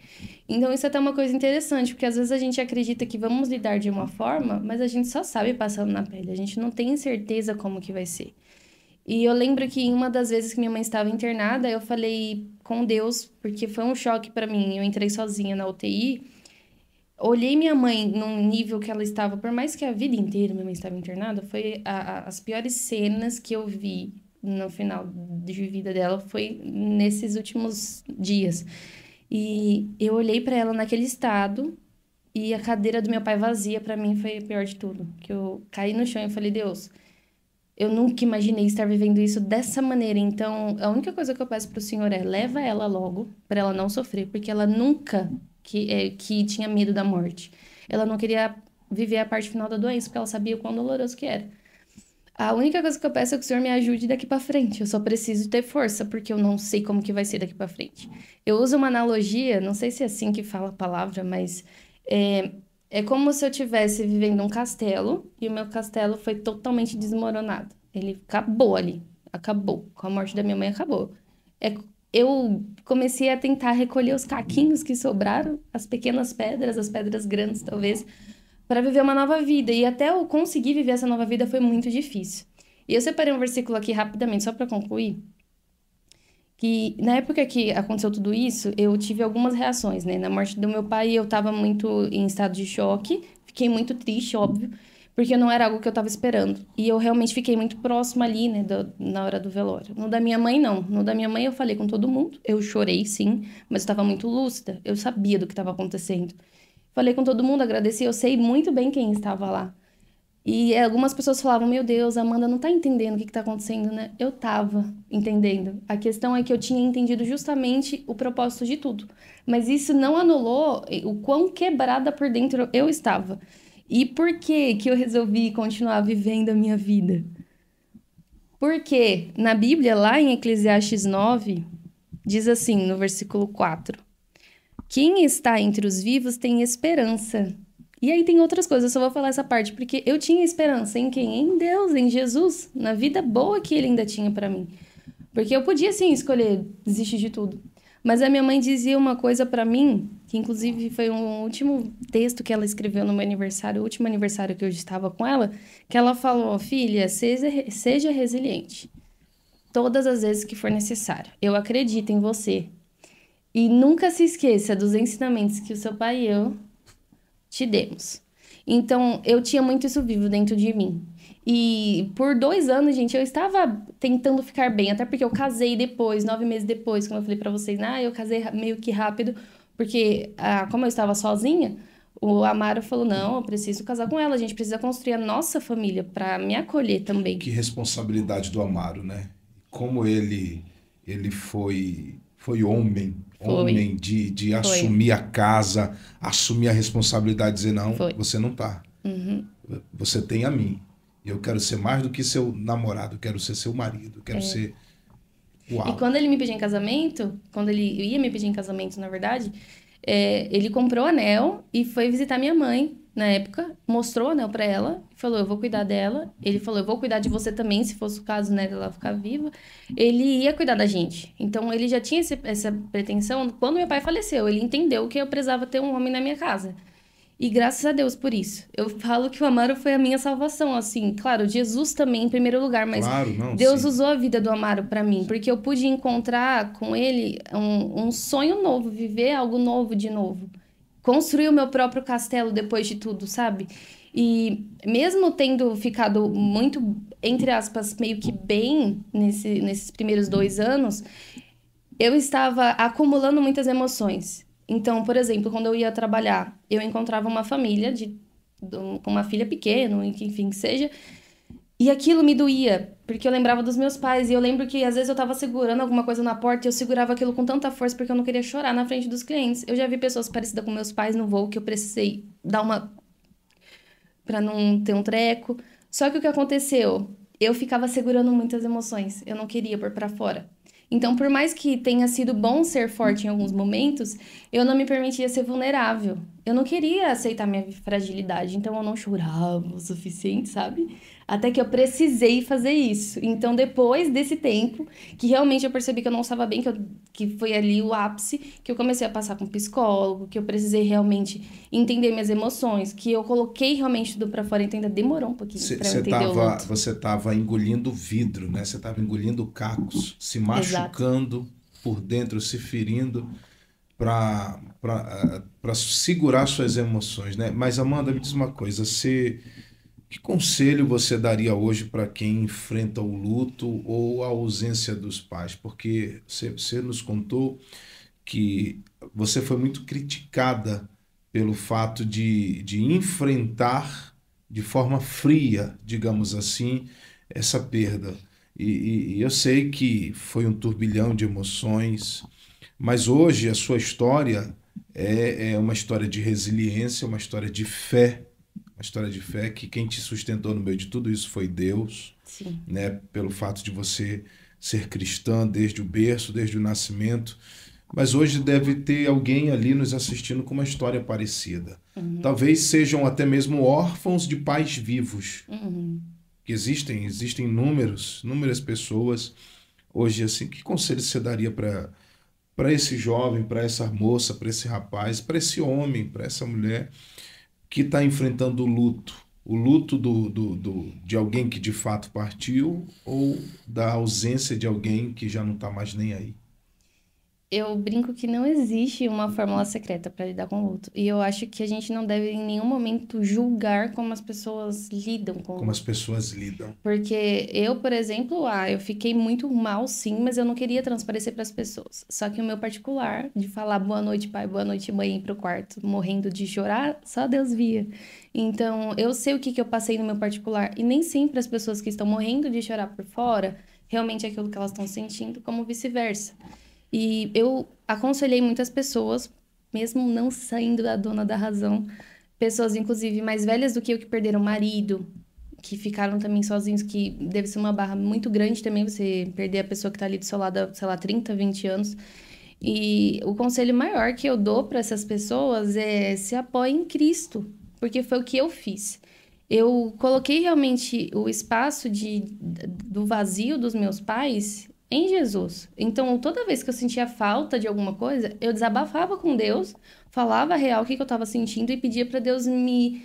Então, isso é até uma coisa interessante, porque às vezes a gente acredita que vamos lidar de uma forma, mas a gente só sabe passando na pele. A gente não tem certeza como que vai ser. E eu lembro que em uma das vezes que minha mãe estava internada, eu falei com Deus, porque foi um choque pra mim. Eu entrei sozinha na UTI. Olhei minha mãe num nível que ela estava, por mais que a vida inteira minha mãe estava internada, foi as piores cenas que eu vi no final de vida dela foi nesses últimos dias. E eu olhei para ela naquele estado e a cadeira do meu pai vazia, para mim foi a pior de tudo. Que eu caí no chão e falei, Deus, eu nunca imaginei estar vivendo isso dessa maneira. Então, a única coisa que eu peço pro Senhor é leva ela logo, para ela não sofrer, porque ela nunca que tinha medo da morte. Ela não queria viver a parte final da doença, porque ela sabia o quão doloroso que era. A única coisa que eu peço é que o Senhor me ajude daqui pra frente. Eu só preciso ter força, porque eu não sei como que vai ser daqui pra frente. Eu uso uma analogia, não sei se é assim que fala a palavra, mas é como se eu estivesse vivendo um castelo e o meu castelo foi totalmente desmoronado. Ele acabou ali. Acabou. Com a morte da minha mãe, acabou. Eu comecei a tentar recolher os caquinhos que sobraram, as pequenas pedras, as pedras grandes, talvez, para viver uma nova vida. E até eu conseguir viver essa nova vida foi muito difícil. E eu separei um versículo aqui rapidamente, só para concluir, que na época que aconteceu tudo isso, eu tive algumas reações, né? Na morte do meu pai, eu estava muito em estado de choque, fiquei muito triste, óbvio, porque não era algo que eu tava esperando. E eu realmente fiquei muito próxima ali, né, na hora do velório. No da minha mãe, não. No da minha mãe, eu falei com todo mundo. Eu chorei, sim, mas eu tava muito lúcida. Eu sabia do que estava acontecendo. Falei com todo mundo, agradeci. Eu sei muito bem quem estava lá. E algumas pessoas falavam, meu Deus, a Amanda não tá entendendo o que tá acontecendo, né? Eu tava entendendo. A questão é que eu tinha entendido justamente o propósito de tudo. Mas isso não anulou o quão quebrada por dentro eu estava. E por que que eu resolvi continuar vivendo a minha vida? Porque na Bíblia, lá em Eclesiastes 9, diz assim, no versículo 4, quem está entre os vivos tem esperança. E aí tem outras coisas, eu só vou falar essa parte, porque eu tinha esperança em quem? Em Deus, em Jesus, na vida boa que Ele ainda tinha para mim. Porque eu podia, sim, escolher desistir de tudo. Mas a minha mãe dizia uma coisa para mim, que inclusive foi um último texto que ela escreveu no meu aniversário, o último aniversário que eu estava com ela, que ela falou, filha, seja resiliente, todas as vezes que for necessário. Eu acredito em você. E nunca se esqueça dos ensinamentos que o seu pai e eu te demos. Então, eu tinha muito isso vivo dentro de mim. E por 2 anos, gente, eu estava tentando ficar bem, até porque eu casei depois, 9 meses depois, como eu falei pra vocês, eu casei meio que rápido, porque como eu estava sozinha, o Amaro falou, não, eu preciso casar com ela, a gente precisa construir a nossa família pra me acolher também. Que responsabilidade do Amaro, né? Como ele foi homem de assumir a casa, assumir a responsabilidade, dizer, não, você não tá. Uhum. Você tem a mim. Eu quero ser mais do que seu namorado, quero ser seu marido, quero ser... Uau. E quando ele me pediu em casamento, quando ele ia me pedir em casamento, na verdade, Ele comprou o anel e foi visitar minha mãe na época, mostrou o anel pra ela, falou, eu vou cuidar dela. Ele falou, eu vou cuidar de você também, se fosse o caso, né, dela ficar viva. Ele ia cuidar da gente. Então, ele já tinha essa pretensão. Quando meu pai faleceu, ele entendeu que eu precisava ter um homem na minha casa. E graças a Deus por isso. Eu falo que o Amaro foi a minha salvação, assim. Claro, Jesus também em primeiro lugar, mas Claro, não, Deus sim. usou a vida do Amaro pra mim, porque eu pude encontrar com ele um sonho novo, viver algo novo de novo. Construir o meu próprio castelo depois de tudo, sabe? E mesmo tendo ficado muito, entre aspas, meio que bem nesses primeiros 2 anos, eu estava acumulando muitas emoções. Então, por exemplo, quando eu ia trabalhar, eu encontrava uma família com uma filha pequena, enfim, que seja, e aquilo me doía, porque eu lembrava dos meus pais, e eu lembro que às vezes eu tava segurando alguma coisa na porta e eu segurava aquilo com tanta força porque eu não queria chorar na frente dos clientes. Eu já vi pessoas parecidas com meus pais no voo que eu precisei dar uma pra não ter um treco. Só que o que aconteceu? Eu ficava segurando muitas emoções, eu não queria pôr pra fora. Então, por mais que tenha sido bom ser forte em alguns momentos, eu não me permitia ser vulnerável. Eu não queria aceitar minha fragilidade, então eu não chorava o suficiente, sabe? Até que eu precisei fazer isso. Então, depois desse tempo, que realmente eu percebi que eu não estava bem, que foi ali o ápice, que eu comecei a passar com um psicólogo, que eu precisei realmente entender minhas emoções, que eu coloquei realmente tudo pra fora, então ainda demorou um pouquinho pra eu entender o luto. Você estava engolindo vidro, né? Você estava engolindo cacos, se machucando por dentro, se ferindo para segurar suas emoções, né? Mas, Amanda, me diz uma coisa, que conselho você daria hoje para quem enfrenta o luto ou a ausência dos pais? Porque você nos contou que você foi muito criticada pelo fato de enfrentar de forma fria, digamos assim, essa perda. E eu sei que foi um turbilhão de emoções, mas hoje a sua história é uma história de resiliência, uma história de fé, uma história de fé que quem te sustentou no meio de tudo isso foi Deus, Sim. né? Pelo fato de você ser cristã desde o berço, desde o nascimento. Mas hoje deve ter alguém ali nos assistindo com uma história parecida. Talvez sejam até mesmo órfãos de pais vivos. Que existem inúmeras pessoas hoje assim. Que conselho você daria para esse jovem, para essa moça, para esse rapaz, para esse homem, para essa mulher que está enfrentando o luto de alguém que de fato partiu ou da ausência de alguém que já não está mais nem aí? Eu brinco que não existe uma fórmula secreta para lidar com o luto. E eu acho que a gente não deve em nenhum momento julgar como as pessoas lidam com o Como as luto. pessoas lidam. Porque eu, por exemplo, eu fiquei muito mal, sim, mas eu não queria transparecer para as pessoas. Só que o meu particular, de falar boa noite, pai, boa noite, mãe, ir pro quarto, morrendo de chorar, só Deus via. Então, eu sei o que eu passei no meu particular. E nem sempre as pessoas que estão morrendo de chorar por fora, realmente é aquilo que elas estão sentindo, como vice-versa. E eu aconselhei muitas pessoas, mesmo não saindo da dona da razão, pessoas, inclusive, mais velhas do que eu, que perderam marido, que ficaram também sozinhos, que deve ser uma barra muito grande também, você perder a pessoa que tá ali do seu lado há, sei lá, 30, 20 anos. E o conselho maior que eu dou para essas pessoas é se apoiem em Cristo, porque foi o que eu fiz. Eu coloquei realmente o espaço do vazio dos meus pais em Jesus. Então, toda vez que eu sentia falta de alguma coisa, eu desabafava com Deus, falava a real o que eu estava sentindo e pedia para Deus me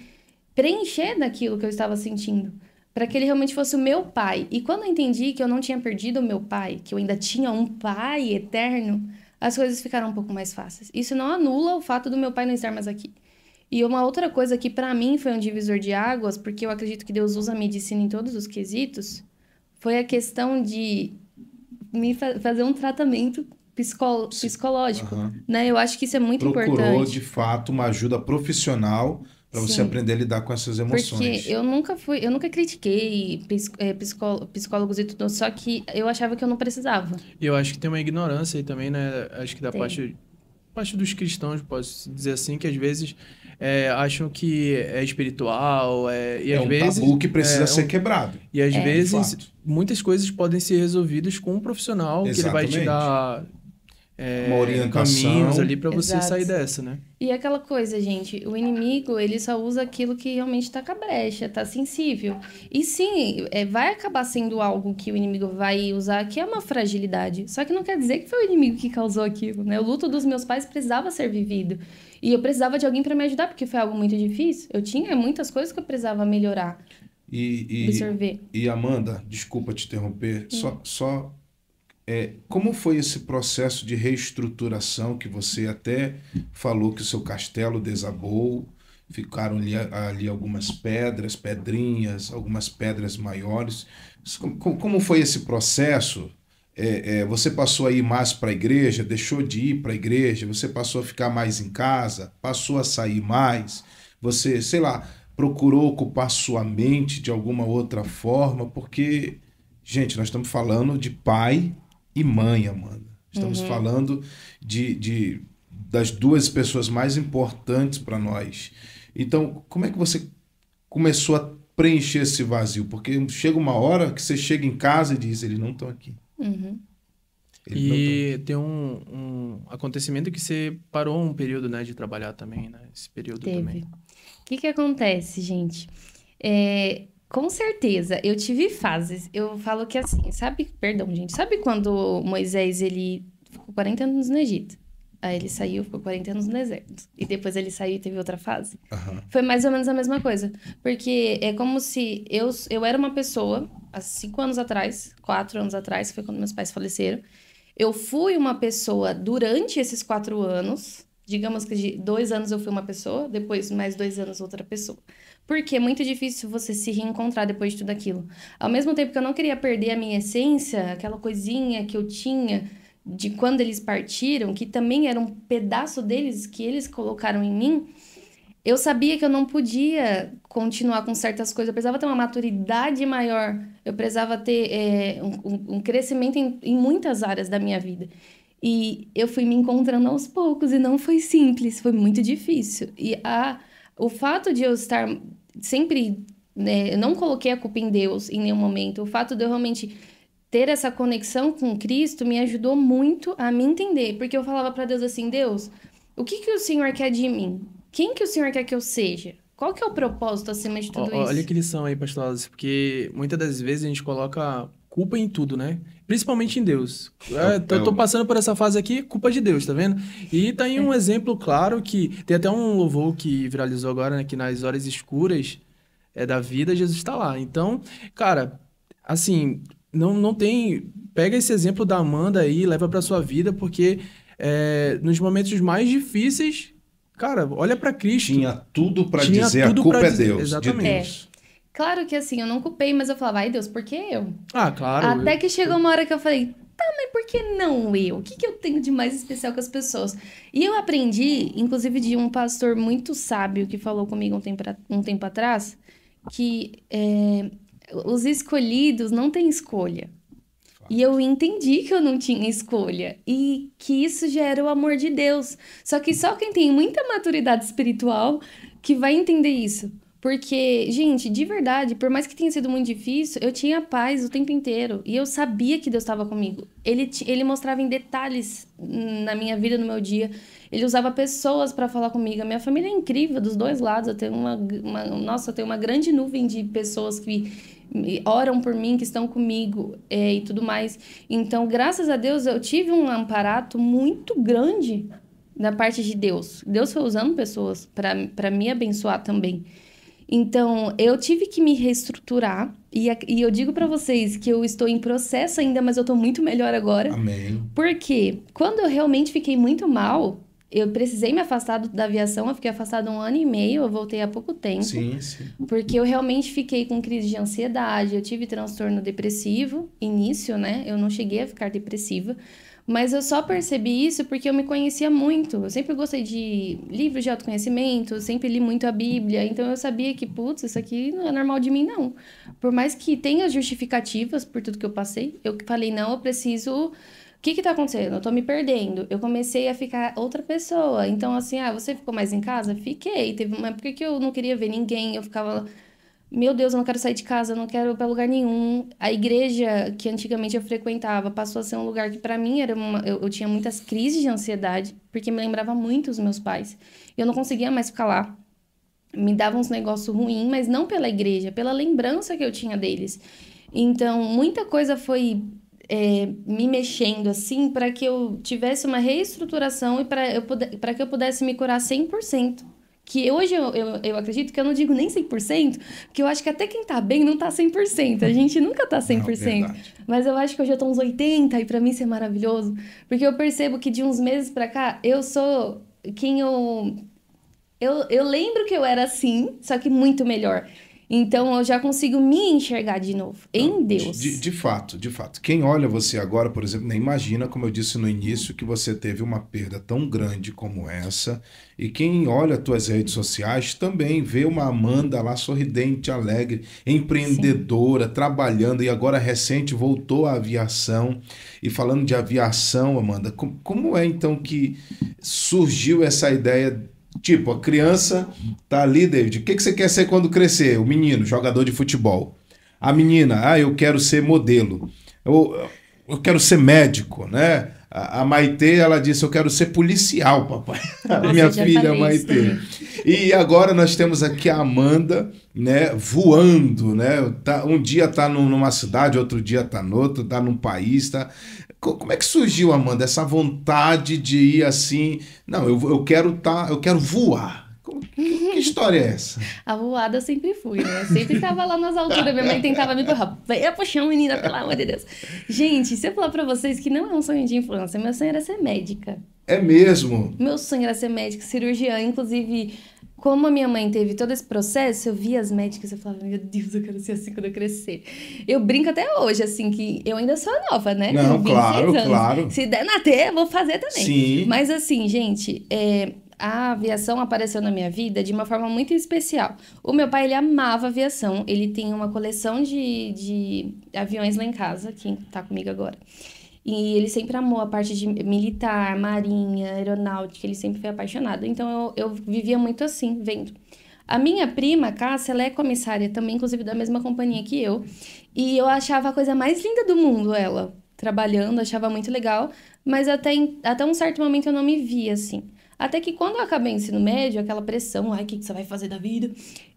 preencher daquilo que eu estava sentindo, para que ele realmente fosse o meu pai. E quando eu entendi que eu não tinha perdido o meu pai, que eu ainda tinha um pai eterno, as coisas ficaram um pouco mais fáceis. Isso não anula o fato do meu pai não estar mais aqui. E uma outra coisa que para mim foi um divisor de águas, porque eu acredito que Deus usa a medicina em todos os quesitos, foi a questão de me fazer um tratamento psicológico, né? Eu acho que isso é muito importante. Procurou, de fato, uma ajuda profissional para você aprender a lidar com essas emoções. Porque eu nunca critiquei psicólogos e tudo, só que eu achava que eu não precisava. E eu acho que tem uma ignorância aí também, né? Acho que da parte dos cristãos, posso dizer assim, que às vezes acham que é espiritual, e às vezes... tabu que precisa ser quebrado. E às vezes, muitas coisas podem ser resolvidas com um profissional. Exatamente. Que ele vai te dar uma orientação. caminhos ali pra você Exato. sair dessa, né? E aquela coisa, gente, o inimigo, ele só usa aquilo que realmente tá com a brecha, tá sensível. E sim, vai acabar sendo algo que o inimigo vai usar, que é uma fragilidade. Só que não quer dizer que foi o inimigo que causou aquilo, né? O luto dos meus pais precisava ser vivido. E eu precisava de alguém pra me ajudar, porque foi algo muito difícil. Eu tinha muitas coisas que eu precisava melhorar, absorver. E Amanda, desculpa te interromper, como foi esse processo de reestruturação que você até falou que o seu castelo desabou, ficaram ali algumas pedrinhas, algumas pedras maiores. Como foi esse processo? Você passou a ir mais para a igreja, deixou de ir para a igreja, você passou a ficar mais em casa, passou a sair mais, você, sei lá, procurou ocupar sua mente de alguma outra forma, porque, gente, nós estamos falando de pai e mãe, Amanda. Estamos falando das duas pessoas mais importantes para nós. Então, como é que você começou a preencher esse vazio? Porque chega uma hora que você chega em casa e diz, eles não estão aqui. E tem um acontecimento que você parou um período, né, de trabalhar também, né? Esse período também. O que acontece, gente? Com certeza, eu tive fases. Eu falo que assim, sabe quando Moisés, ele ficou 40 anos no Egito? Aí ele saiu, ficou 40 anos no deserto. E depois ele saiu e teve outra fase. Foi mais ou menos a mesma coisa. Porque é como se eu era uma pessoa, há 5 anos atrás, 4 anos atrás, foi quando meus pais faleceram. Eu fui uma pessoa durante esses 4 anos. Digamos que de 2 anos eu fui uma pessoa, depois mais 2 anos outra pessoa. Porque é muito difícil você se reencontrar depois de tudo aquilo. Ao mesmo tempo que eu não queria perder a minha essência, aquela coisinha que eu tinha de quando eles partiram, que também era um pedaço deles que eles colocaram em mim, eu sabia que eu não podia continuar com certas coisas. Eu precisava ter uma maturidade maior. Eu precisava ter um crescimento em muitas áreas da minha vida. E eu fui me encontrando aos poucos e não foi simples, foi muito difícil. E o fato de eu estar sempre, né, eu não coloquei a culpa em Deus em nenhum momento. O fato de eu realmente ter essa conexão com Cristo me ajudou muito a me entender. Porque eu falava para Deus assim, Deus, o que o Senhor quer de mim? Quem que o Senhor quer que eu seja? Qual que é o propósito acima de tudo isso? Olha que lição aí, pastor Alice, porque muitas das vezes a gente coloca culpa em tudo, né? Principalmente em Deus. Eu tô passando por essa fase aqui, culpa de Deus, tá vendo? E tá aí um exemplo claro que... Tem até um louvor que viralizou agora, né? Que nas horas escuras da vida, Jesus tá lá. Então, cara, assim, não tem... Pega esse exemplo da Amanda aí, leva pra sua vida, porque nos momentos mais difíceis, cara, olha pra Cristo. Tinha tudo pra dizer, a culpa é Deus. Exatamente. De Deus. Claro que assim, eu não culpei, mas eu falava, ai Deus, por que eu? Ah, claro. Até que chegou uma hora que eu falei, tá, mas por que não eu? O que eu tenho de mais especial com as pessoas? E eu aprendi, inclusive, de um pastor muito sábio que falou comigo um tempo atrás, que os escolhidos não têm escolha. E eu entendi que eu não tinha escolha. E que isso já era o amor de Deus. Só que só quem tem muita maturidade espiritual que vai entender isso. Porque, gente, de verdade, por mais que tenha sido muito difícil, eu tinha paz o tempo inteiro. E eu sabia que Deus estava comigo. Ele mostrava em detalhes na minha vida, no meu dia. Ele usava pessoas para falar comigo. A minha família é incrível, dos dois lados. Eu tenho eu tenho uma grande nuvem de pessoas que oram por mim, que estão comigo e tudo mais. Então, graças a Deus, eu tive um amparato muito grande da parte de Deus. Deus foi usando pessoas para me abençoar também. Então, eu tive que me reestruturar. E eu digo pra vocês que eu estou em processo ainda, mas eu tô muito melhor agora. Amém. Porque quando eu realmente fiquei muito mal, eu precisei me afastar da aviação. Eu fiquei afastada 1 ano e meio, eu voltei há pouco tempo. Sim. Porque eu realmente fiquei com crise de ansiedade. Eu tive transtorno depressivo, início, né? Eu não cheguei a ficar depressiva. Mas eu só percebi isso porque eu me conhecia muito. Eu sempre gostei de livros de autoconhecimento, sempre li muito a Bíblia. Então eu sabia que, putz, isso aqui não é normal de mim, não. Por mais que tenha justificativas por tudo que eu passei, eu falei, não, eu preciso... O que tá acontecendo? Eu tô me perdendo. Eu comecei a ficar outra pessoa. Então, assim, você ficou mais em casa? Fiquei. Teve uma época que eu não queria ver ninguém, eu ficava meu Deus, eu não quero sair de casa, eu não quero ir pra lugar nenhum. A igreja que antigamente eu frequentava passou a ser um lugar que pra mim era eu tinha muitas crises de ansiedade, porque me lembrava muito os meus pais. Eu não conseguia mais ficar lá. Me dava uns negócios ruins, mas não pela igreja, pela lembrança que eu tinha deles. Então, muita coisa foi me mexendo assim para que eu tivesse uma reestruturação e para que eu pudesse me curar 100%. Que hoje eu acredito que eu não digo nem 100%, porque eu acho que até quem tá bem não tá 100%. A gente nunca tá 100%. Não, mas eu acho que hoje eu tô uns 80% e pra mim isso é maravilhoso. Porque eu percebo que de uns meses pra cá, eu sou quem eu lembro que eu era assim, só que muito melhor. Então eu já consigo me enxergar de novo, em Deus. De fato, de fato. Quem olha você agora, por exemplo, nem imagina, como eu disse no início, que você teve uma perda tão grande como essa. E quem olha as tuas redes sociais também vê uma Amanda lá sorridente, alegre, empreendedora, trabalhando, e agora recente voltou à aviação. E falando de aviação, Amanda, como é então que surgiu essa ideia? Tipo, a criança tá ali, David, o que você quer ser quando crescer? O menino, jogador de futebol. A menina, eu quero ser modelo. Eu quero ser médico, né? A Maitê, ela disse, eu quero ser policial, papai. A minha filha, Maitê. E agora nós temos aqui a Amanda, né, voando, né? Um dia tá numa cidade, outro dia tá noutra, tá num país, tá... Como é que surgiu, Amanda, essa vontade de ir assim? Não, eu quero voar. Que história é essa? A voada eu sempre fui, né? Sempre tava lá nas alturas. Minha mãe tentava me empurrar. Venha puxar, menina, pelo amor de Deus. Gente, se eu falar pra vocês que não é um sonho de infância, meu sonho era ser médica. É mesmo? Meu sonho era ser médica, cirurgiã. Inclusive, como a minha mãe teve todo esse processo, eu via as médicas e eu falava, meu Deus, eu quero ser assim quando eu crescer. Eu brinco até hoje, assim, que eu ainda sou nova, né? Não, claro. Se der na T, eu vou fazer também. Sim. Mas assim, gente, a aviação apareceu na minha vida de uma forma muito especial. O meu pai, ele amava aviação. Ele tem uma coleção de aviões lá em casa, que tá comigo agora. E ele sempre amou a parte de militar, marinha, aeronáutica, ele sempre foi apaixonado. Então, eu vivia muito assim, vendo. A minha prima, Cássia, ela é comissária também, inclusive da mesma companhia que eu. E eu achava a coisa mais linda do mundo, ela, trabalhando, achava muito legal. Mas até um certo momento eu não me via assim. Até que quando eu acabei o ensino médio, aquela pressão, o que você vai fazer da vida?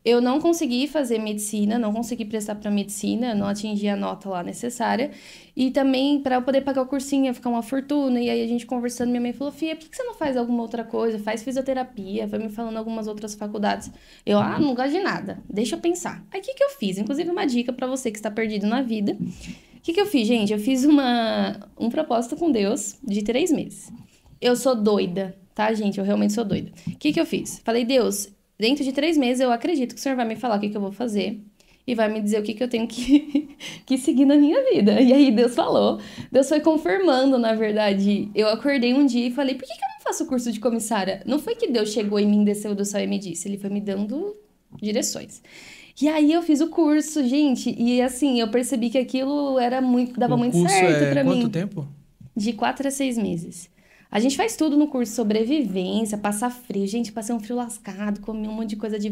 Eu não consegui fazer medicina, não consegui prestar para medicina, não atingi a nota lá necessária. E também, para eu poder pagar o cursinho, ia ficar uma fortuna. E aí a gente conversando, minha mãe falou, Fia, por que você não faz alguma outra coisa? Faz fisioterapia, foi me falando algumas outras faculdades. Eu, não gosto de nada, deixa eu pensar. Aí o que eu fiz? Inclusive uma dica para você que está perdido na vida. O que eu fiz, gente? Eu fiz um propósito com Deus de 3 meses. Eu sou doida. Tá, gente? Eu realmente sou doida. O que eu fiz? Falei, Deus, dentro de 3 meses eu acredito que o Senhor vai me falar o que eu vou fazer e vai me dizer o que eu tenho que seguir na minha vida. E aí Deus falou. Deus foi confirmando, na verdade. Eu acordei um dia e falei, por que eu não faço o curso de comissária? Não foi que Deus chegou e me desceu do céu e me disse. Ele foi me dando direções. E aí eu fiz o curso, gente. E assim, eu percebi que aquilo dava muito certo pra mim. Quanto tempo? De 4 a 6 meses. A gente faz tudo no curso, sobrevivência, passar frio. Gente, passei um frio lascado, comi um monte de coisa de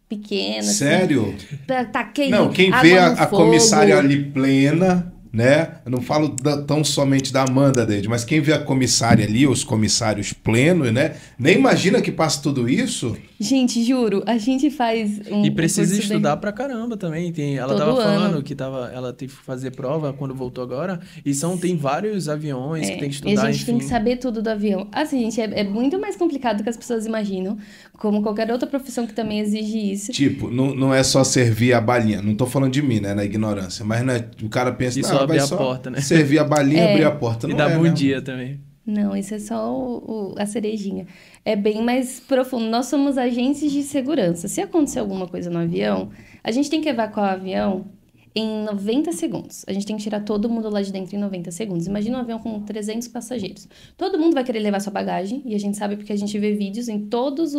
pequena. Sério? Assim, taquei não, quem vê a comissária ali plena, né? Eu não falo tão somente da Amanda, Deide, mas quem vê a comissária ali, os comissários plenos, né? Nem imagina que passa tudo isso. Gente, juro, a gente faz E precisa estudar pra caramba também. Ela Todo tava ano. falando que ela teve que fazer prova quando voltou agora. E tem vários aviões que tem que estudar, e a gente tem que saber tudo do avião. Assim, gente, é muito mais complicado do que as pessoas imaginam. Como qualquer outra profissão que também exige isso. Tipo, não é só servir a balinha. Não tô falando de mim, né? Na ignorância. Mas o cara pensa, só abrir a porta, né? Servir a balinha, abrir a porta. E Não dar bom né? dia também. Não, isso é só a cerejinha. É bem mais profundo. Nós somos agentes de segurança. Se acontecer alguma coisa no avião, a gente tem que evacuar o avião em 90 segundos. A gente tem que tirar todo mundo lá de dentro em 90 segundos. Imagina um avião com 300 passageiros. Todo mundo vai querer levar sua bagagem, e a gente sabe porque a gente vê vídeos em todas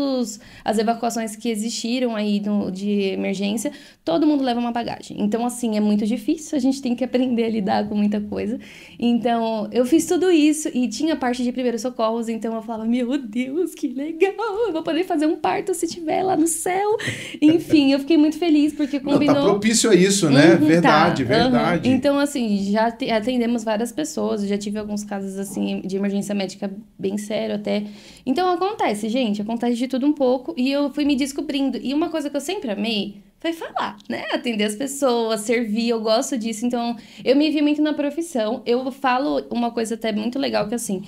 as evacuações que existiram aí de emergência, todo mundo leva uma bagagem. Então, assim, é muito difícil, a gente tem que aprender a lidar com muita coisa. Então, eu fiz tudo isso, e tinha parte de primeiros socorros, então eu falava, meu Deus, que legal, eu vou poder fazer um parto se estiver lá no céu. Enfim, eu fiquei muito feliz, porque combinou... Não, tá propício a isso, né? Verdade, tá, verdade. Então, assim, já atendemos várias pessoas, já tive alguns casos, assim, de emergência médica bem sério até. Então, acontece, gente, acontece de tudo um pouco, e eu fui me descobrindo. E uma coisa que eu sempre amei foi falar, né? Atender as pessoas, servir, eu gosto disso. Então, eu me vi muito na profissão. Eu falo uma coisa até muito legal, que assim,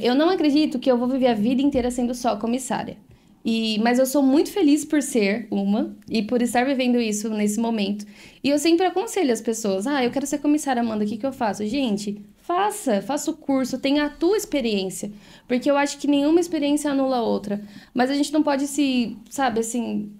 eu não acredito que eu vou viver a vida inteira sendo só comissária. Mas eu sou muito feliz por ser uma e por estar vivendo isso nesse momento. E eu sempre aconselho as pessoas, eu quero ser comissária, Amanda, o que eu faço? Gente, faça o curso, tenha a tua experiência. Porque eu acho que nenhuma experiência anula a outra. Mas a gente não pode sabe, assim...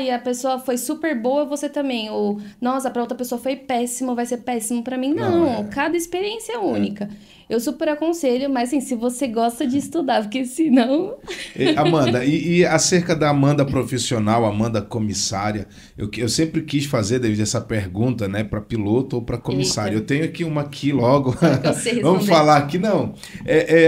e a pessoa foi super boa, você também. Ou, nossa, pra outra pessoa foi péssimo, vai ser péssimo pra mim. Não, cada experiência é única. Eu super aconselho, mas assim, se você gosta de estudar, porque senão... Amanda, e acerca da Amanda profissional, Amanda comissária, eu sempre quis fazer, David, essa pergunta, né, para piloto ou para comissário. Eita. Eu tenho aqui uma aqui logo. Eu sei Vamos responder. falar aqui, não.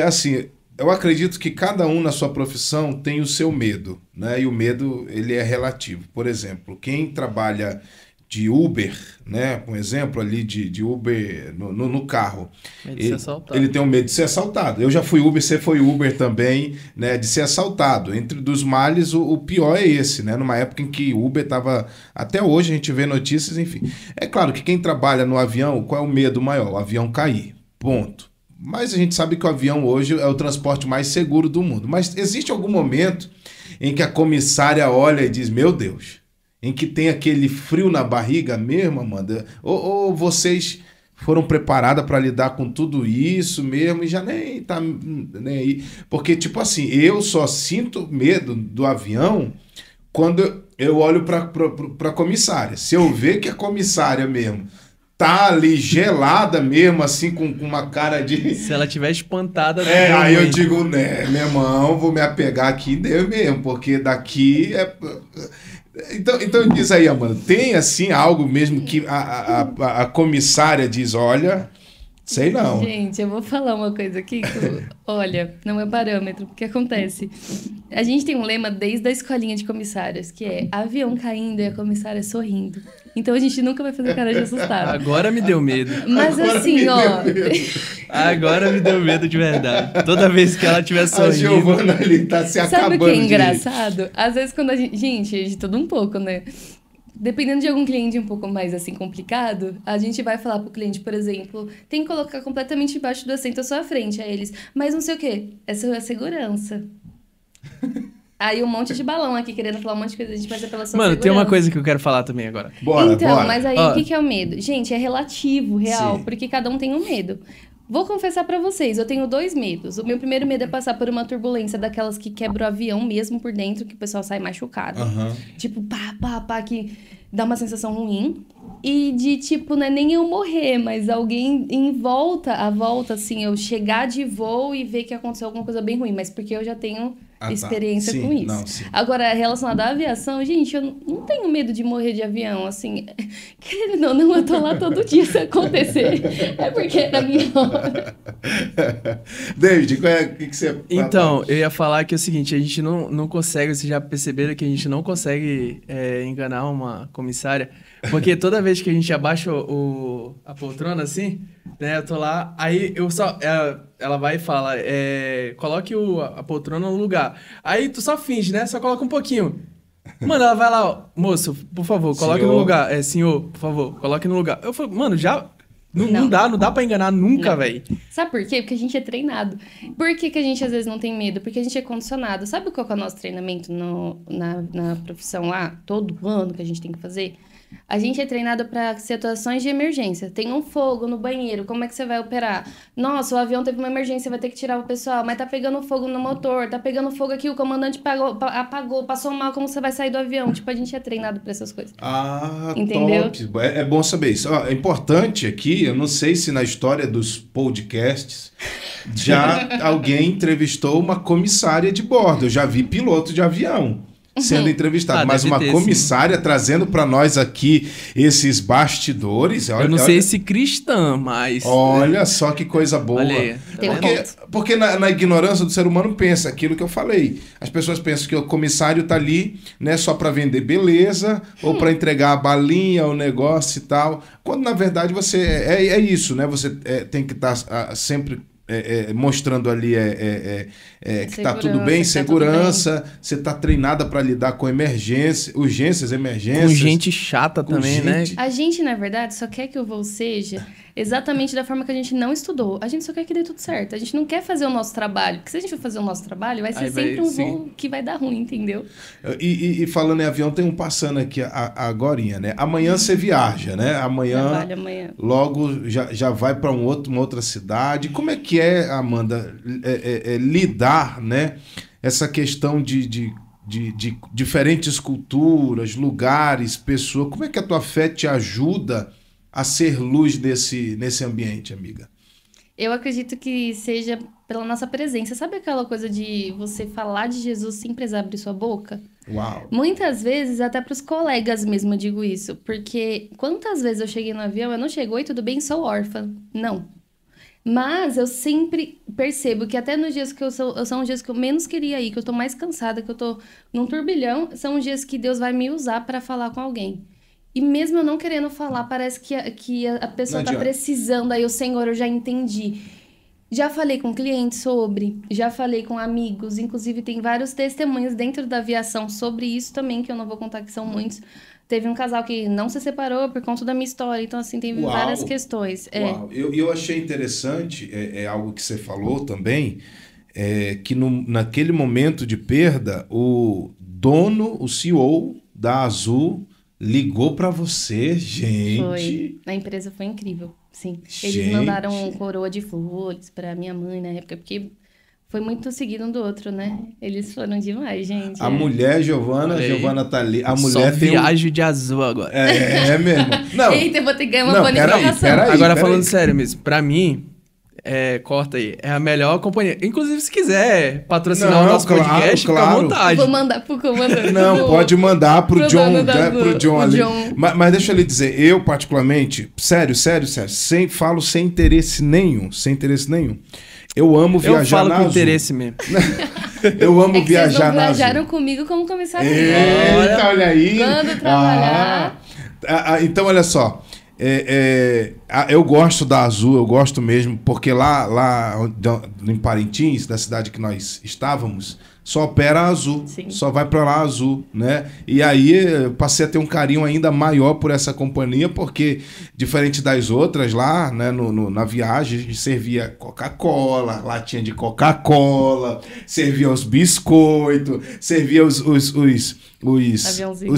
Assim, eu acredito que cada um na sua profissão tem o seu medo, né? E o medo, ele é relativo. Por exemplo, quem trabalha de Uber, né? Um exemplo ali de Uber no carro. Medo de ser assaltado. Ele tem um medo de ser assaltado. Eu já fui Uber, você foi Uber também, né? De ser assaltado. Entre dos males, o pior é esse, né? Numa época em que Uber estava... Até hoje a gente vê notícias, enfim. É claro que quem trabalha no avião, qual é o medo maior? O avião cair. Ponto. Mas a gente sabe que o avião hoje é o transporte mais seguro do mundo. Mas existe algum momento em que a comissária olha e diz, meu Deus... Em que tem aquele frio na barriga mesmo, Amanda? Ou vocês foram preparadas para lidar com tudo isso mesmo e já nem tá nem aí? Porque, tipo assim, eu só sinto medo do avião quando eu olho para a comissária. Se eu ver que a comissária mesmo tá ali gelada mesmo, assim, com uma cara de... Se ela tiver espantada... aí eu digo, né, meu irmão, vou me apegar aqui deu mesmo, porque daqui é... Então diz aí, Amanda, tem assim algo mesmo que a comissária diz, olha, sei não. Gente, eu vou falar uma coisa aqui que, olha, não é parâmetro, porque acontece. A gente tem um lema desde a escolinha de comissários, que é avião caindo e a comissária sorrindo. Então a gente nunca vai fazer cara de assustado. Agora me deu medo. Mas Agora assim, me ó... deu medo. Agora me deu medo de verdade. Toda vez que ela estiver A sorrindo... Giovana ali tá se acabando. Sabe o que é de rir. engraçado? Às vezes quando a gente... Gente, de tudo um pouco, né? Dependendo de algum cliente um pouco mais, assim, complicado, a gente vai falar pro cliente, por exemplo, tem que colocar completamente embaixo do assento à sua frente. Aí eles, mas não sei o quê. Essa é a segurança. Aí um monte de balão aqui querendo falar um monte de coisa, a gente vai ser pela sua Mano, segurança. tem uma coisa que eu quero falar também agora. Bora, Então, bora. mas aí Ó. o que é o medo? Gente, é relativo, real, Sim. porque cada um tem um medo. Vou confessar pra vocês, eu tenho 2 medos. O meu primeiro medo é passar por uma turbulência daquelas que quebra o avião mesmo por dentro, que o pessoal sai machucado. Aham. Tipo, pá, que dá uma sensação ruim. E de, tipo, não é nem eu morrer, mas alguém em volta, assim, eu chegar de voo e ver que aconteceu alguma coisa bem ruim. Mas porque eu já tenho tá. experiência Sim, com isso. não, sim. Agora, relacionado à aviação, gente, eu não tenho medo de morrer de avião, assim. Querendo ou não, eu tô lá todo dia se acontecer. É porque é na minha hora. David, o que você... Então, eu ia falar que é o seguinte, a gente não consegue, vocês já perceberam que a gente não consegue enganar uma comissária, porque toda vez que a gente abaixa a poltrona assim, né, eu tô lá, aí eu só... Ela vai e fala, coloque a poltrona no lugar. Aí tu só finge, né? Só coloca um pouquinho. Mano, ela vai lá, ó, moço, por favor, coloque Senhor. no lugar. Senhor, por favor, coloque no lugar. Eu falo, mano, já... Não dá pra enganar nunca, velho. Sabe por quê? Porque a gente é treinado. Por que a gente às vezes não tem medo? Porque a gente é condicionado. Sabe qual que é o nosso treinamento na profissão lá? Todo ano que a gente tem que fazer? A gente é treinado para situações de emergência. Tem um fogo no banheiro, como é que você vai operar? Nossa, o avião teve uma emergência, vai ter que tirar o pessoal, mas tá pegando fogo no motor, tá pegando fogo aqui, o comandante apagou, passou mal, como você vai sair do avião? Tipo, a gente é treinado para essas coisas. Ah, entendeu? Top. É bom saber isso. Ó, é importante aqui, eu não sei se na história dos podcasts já alguém entrevistou uma comissária de bordo. Eu já vi piloto de avião sendo entrevistado, mas uma comissária trazendo para nós aqui esses bastidores. Eu não sei se cristã, mas... Olha só que coisa boa. Olha aí. Porque na ignorância do ser humano pensa aquilo que eu falei. As pessoas pensam que o comissário tá ali, né, só para vender beleza ou para entregar a balinha, o negócio e tal. Quando na verdade você é isso, né? Você tem que estar sempre mostrando ali que tá tudo bem, segurança, você tá treinada para lidar com emergências. Com gente chata também, né? A gente, na verdade, só quer que o voo seja exatamente da forma que a gente não estudou. A gente só quer que dê tudo certo. A gente não quer fazer o nosso trabalho. Porque se a gente for fazer o nosso trabalho, vai ser sempre um voo que vai dar ruim, entendeu? E falando em avião, tem um passando aqui agorinha, né? Amanhã você viaja, né? Amanhã. Logo já vai para uma outra cidade. Como é que é, Amanda, lidar, né? Essa questão de diferentes culturas, lugares, pessoas. Como é que a tua fé te ajuda a ser luz nesse ambiente, amiga? Eu acredito que seja pela nossa presença. Sabe aquela coisa de você falar de Jesus sem precisar abrir sua boca? Uau! Muitas vezes, até para os colegas mesmo, eu digo isso. Porque quantas vezes eu cheguei no avião, eu não chego, oi, tudo bem? Sou órfã. Não. Mas eu sempre percebo que até nos dias que são os dias que eu menos queria ir, que eu tô mais cansada, que eu tô num turbilhão, são os dias que Deus vai me usar para falar com alguém. E mesmo eu não querendo falar, parece que a pessoa tá precisando. Aí o Senhor, eu já entendi. Já falei com clientes sobre, já falei com amigos. Inclusive, tem vários testemunhos dentro da aviação sobre isso também, que eu não vou contar que são muitos. Teve um casal que não se separou por conta da minha história. Então, assim, tem várias questões. Uau. Eu achei interessante, algo que você falou também, que naquele momento de perda, o dono, o CEO da Azul... ligou pra você, gente. Foi. A empresa foi incrível, sim. Eles mandaram coroa de flores pra minha mãe na época, porque foi muito seguido um do outro, né? Eles foram demais, gente. A mulher, Giovana tá ali. A mulher tem viagem de azul agora. É mesmo. Não. Eita, eu vou ter que ganhar uma bonificação. Peraí, agora, falando sério mesmo, pra mim... corta aí. É a melhor companhia. Inclusive, se quiser patrocinar o nosso podcast, fica à vontade. Vou mandar pro comandante. Não, pode mandar pro John ali. Mas deixa eu lhe dizer, eu particularmente, sério, falo sem interesse nenhum. Eu amo viajar na Azul. Eu falo com interesse mesmo. Eu amo viajar na Azul. Vocês viajaram comigo como comissário. Eita, olha aí. Quando trabalhar. Então, olha só. Eu gosto da Azul, eu gosto mesmo, porque lá em Parintins, da cidade que nós estávamos, só opera a Azul, só vai para lá a Azul, né? E aí eu passei a ter um carinho ainda maior por essa companhia, porque diferente das outras lá, né, na viagem, a gente servia Coca-Cola, latinha de Coca-Cola, servia os biscoitos, servia os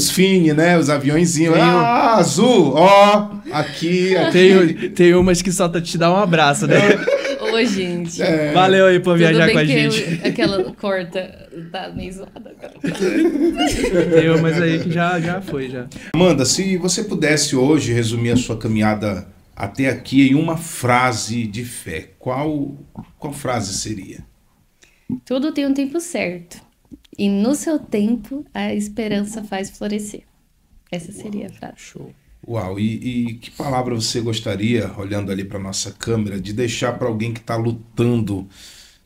Fini, né? Os aviãozinhos. Azul, aqui. Tem umas que só te dá um abraço, né? Ô, gente. Valeu aí por viajar com a gente. Aquela corta tá meio zoada agora. Tem umas aí que já foi, já. Amanda, se você pudesse hoje resumir a sua caminhada até aqui em uma frase de fé, qual frase seria? Tudo tem um tempo certo. E no seu tempo, a esperança faz florescer. Essa seria a frase. Show. Uau, e que palavra você gostaria, olhando ali para nossa câmera, de deixar para alguém que está lutando,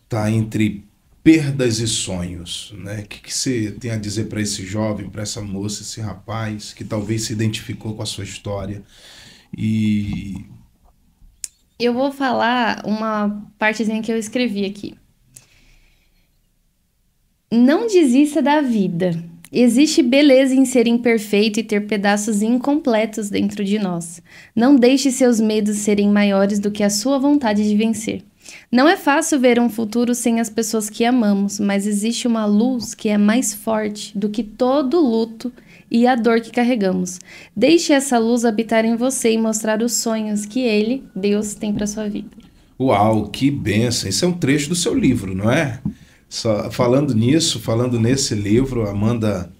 tá entre perdas e sonhos, né? O que você tem a dizer para esse jovem, para essa moça, esse rapaz, que talvez se identificou com a sua história? Eu vou falar uma partezinha que eu escrevi aqui. Não desista da vida. Existe beleza em ser imperfeito e ter pedaços incompletos dentro de nós. Não deixe seus medos serem maiores do que a sua vontade de vencer. Não é fácil ver um futuro sem as pessoas que amamos, mas existe uma luz que é mais forte do que todo luto e a dor que carregamos. Deixe essa luz habitar em você e mostrar os sonhos que Ele, Deus, tem para sua vida. Uau, que bênção! Esse é um trecho do seu livro, não é? Falando nesse livro, a Amanda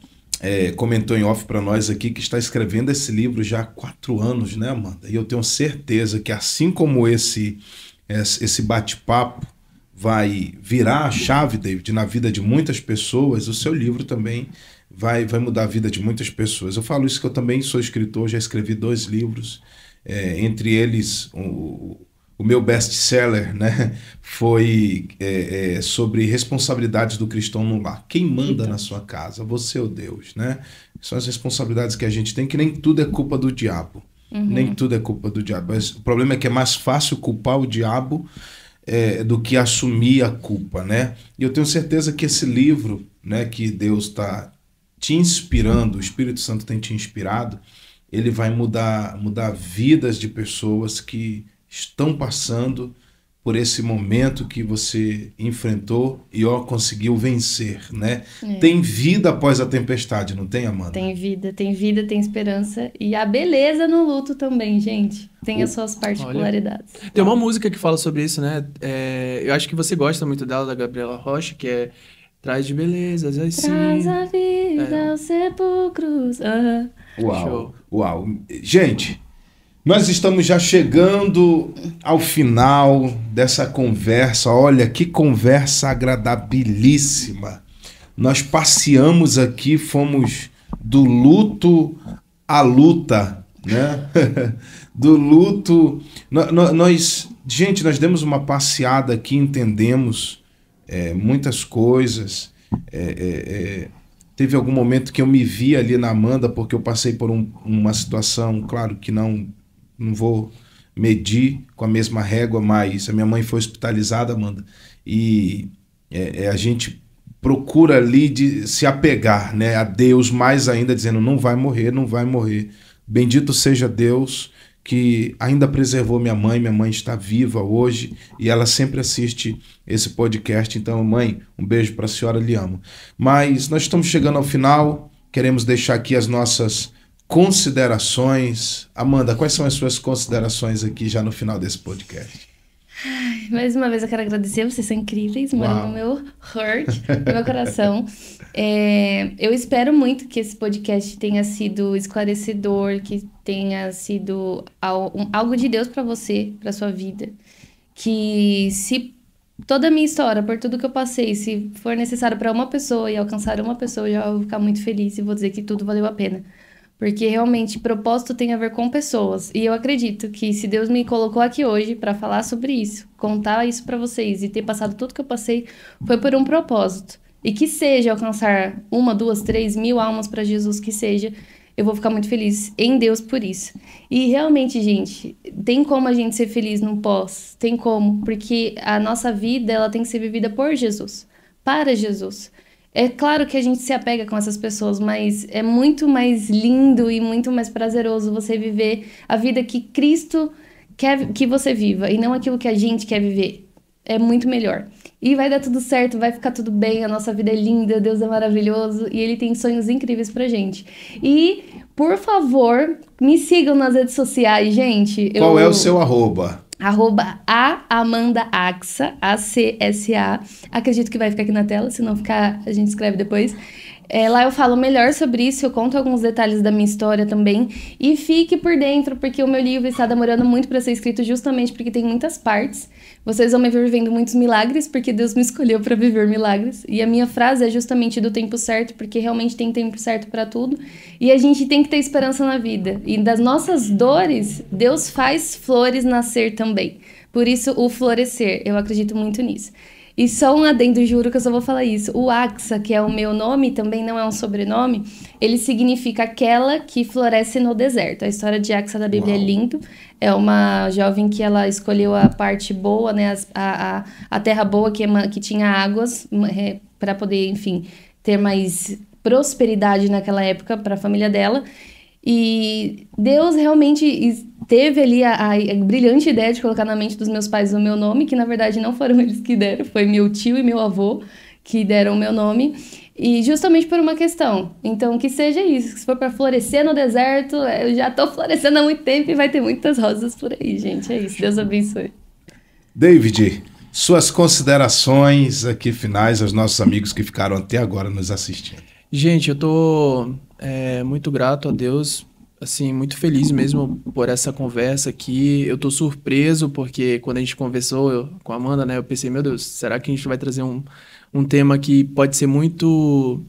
comentou em off para nós aqui que está escrevendo esse livro já há 4 anos, né, Amanda? E eu tenho certeza que assim como esse bate-papo vai virar a chave, David, na vida de muitas pessoas, o seu livro também vai mudar a vida de muitas pessoas. Eu falo isso que eu também sou escritor, já escrevi 2 livros, entre eles o meu best-seller, né, foi sobre responsabilidades do cristão no lar. Quem manda na sua casa? Você ou Deus, né? São as responsabilidades que a gente tem, que nem tudo é culpa do diabo. Nem tudo é culpa do diabo. Mas o problema é que é mais fácil culpar o diabo do que assumir a culpa, né? E eu tenho certeza que esse livro, né, que Deus está te inspirando, o Espírito Santo tem te inspirado, ele vai mudar vidas de pessoas que estão passando por esse momento que você enfrentou e conseguiu vencer, né? Tem vida após a tempestade, não tem, Amanda? Tem vida, tem esperança. E a beleza no luto também, gente. Tem as suas particularidades. Olha, tem uma música que fala sobre isso, né? Eu acho que você gosta muito dela, da Gabriela Rocha, que é Traz de belezas assim. Traz a vida aos sepulcros. Uau, Show. Uau. Gente, nós estamos já chegando ao final dessa conversa. Olha, que conversa agradabilíssima. Nós passeamos aqui, fomos do luto à luta, né? Do luto... Gente, nós demos uma passeada aqui, entendemos muitas coisas. Teve algum momento que eu me vi ali na Amanda, porque eu passei por uma situação, claro que não vou medir com a mesma régua, mas a minha mãe foi hospitalizada, Amanda, e a gente procura ali de se apegar, né, a Deus mais ainda, dizendo não vai morrer, não vai morrer. Bendito seja Deus que ainda preservou minha mãe está viva hoje e ela sempre assiste esse podcast. Então, mãe, um beijo para a senhora, lhe amo. Mas nós estamos chegando ao final, queremos deixar aqui as nossas considerações. Amanda, quais são as suas considerações aqui já no final desse podcast? Mais uma vez eu quero agradecer, vocês são incríveis, moram no meu heart, no meu coração. Eu espero muito que esse podcast tenha sido esclarecedor, que tenha sido algo de Deus para você, para sua vida. Que se toda a minha história, por tudo que eu passei, se for necessário para uma pessoa e alcançar uma pessoa, eu já vou ficar muito feliz e vou dizer que tudo valeu a pena. Porque realmente propósito tem a ver com pessoas. E eu acredito que se Deus me colocou aqui hoje para falar sobre isso, contar isso para vocês e ter passado tudo que eu passei, foi por um propósito. E que seja alcançar 1, 2, 3 mil almas para Jesus, que seja, eu vou ficar muito feliz em Deus por isso. E realmente, gente, tem como a gente ser feliz no pós? Tem como, porque a nossa vida ela tem que ser vivida por Jesus, para Jesus. É claro que a gente se apega com essas pessoas, mas é muito mais lindo e muito mais prazeroso você viver a vida que Cristo quer que você viva e não aquilo que a gente quer viver. É muito melhor. E vai dar tudo certo, vai ficar tudo bem, a nossa vida é linda, Deus é maravilhoso e Ele tem sonhos incríveis pra gente. E, por favor, me sigam nas redes sociais, gente. Qual é o seu arroba? @AmandaAxa, ACSA. Acredito que vai ficar aqui na tela, se não ficar, a gente escreve depois. Lá eu falo melhor sobre isso, eu conto alguns detalhes da minha história também. E fique por dentro, porque o meu livro está demorando muito para ser escrito, justamente porque tem muitas partes. Vocês vão me ver vivendo muitos milagres, porque Deus me escolheu para viver milagres. E a minha frase é justamente do tempo certo, porque realmente tem tempo certo para tudo. E a gente tem que ter esperança na vida. E das nossas dores, Deus faz flores nascer também. Por isso, o florescer, eu acredito muito nisso. E só um adendo, juro que eu só vou falar isso. O Axa, que é o meu nome, também não é um sobrenome, ele significa aquela que floresce no deserto. A história de Axa da Bíblia é lindo. É uma jovem que ela escolheu a parte boa, né, a terra boa que tinha águas para poder, enfim, ter mais prosperidade naquela época para a família dela. E Deus realmente teve ali a brilhante ideia de colocar na mente dos meus pais o meu nome, que na verdade não foram eles que deram, foi meu tio e meu avô que deram o meu nome. E justamente por uma questão. Então, que seja isso. Se for pra florescer no deserto, eu já tô florescendo há muito tempo e vai ter muitas rosas por aí, gente. É isso. Deus abençoe. David, suas considerações aqui finais aos nossos amigos que ficaram até agora nos assistindo. Gente, eu tô muito grato a Deus, assim, muito feliz mesmo por essa conversa aqui. Eu tô surpreso porque quando a gente conversou com a Amanda, né, eu pensei, meu Deus, será que a gente vai trazer um tema que pode ser muito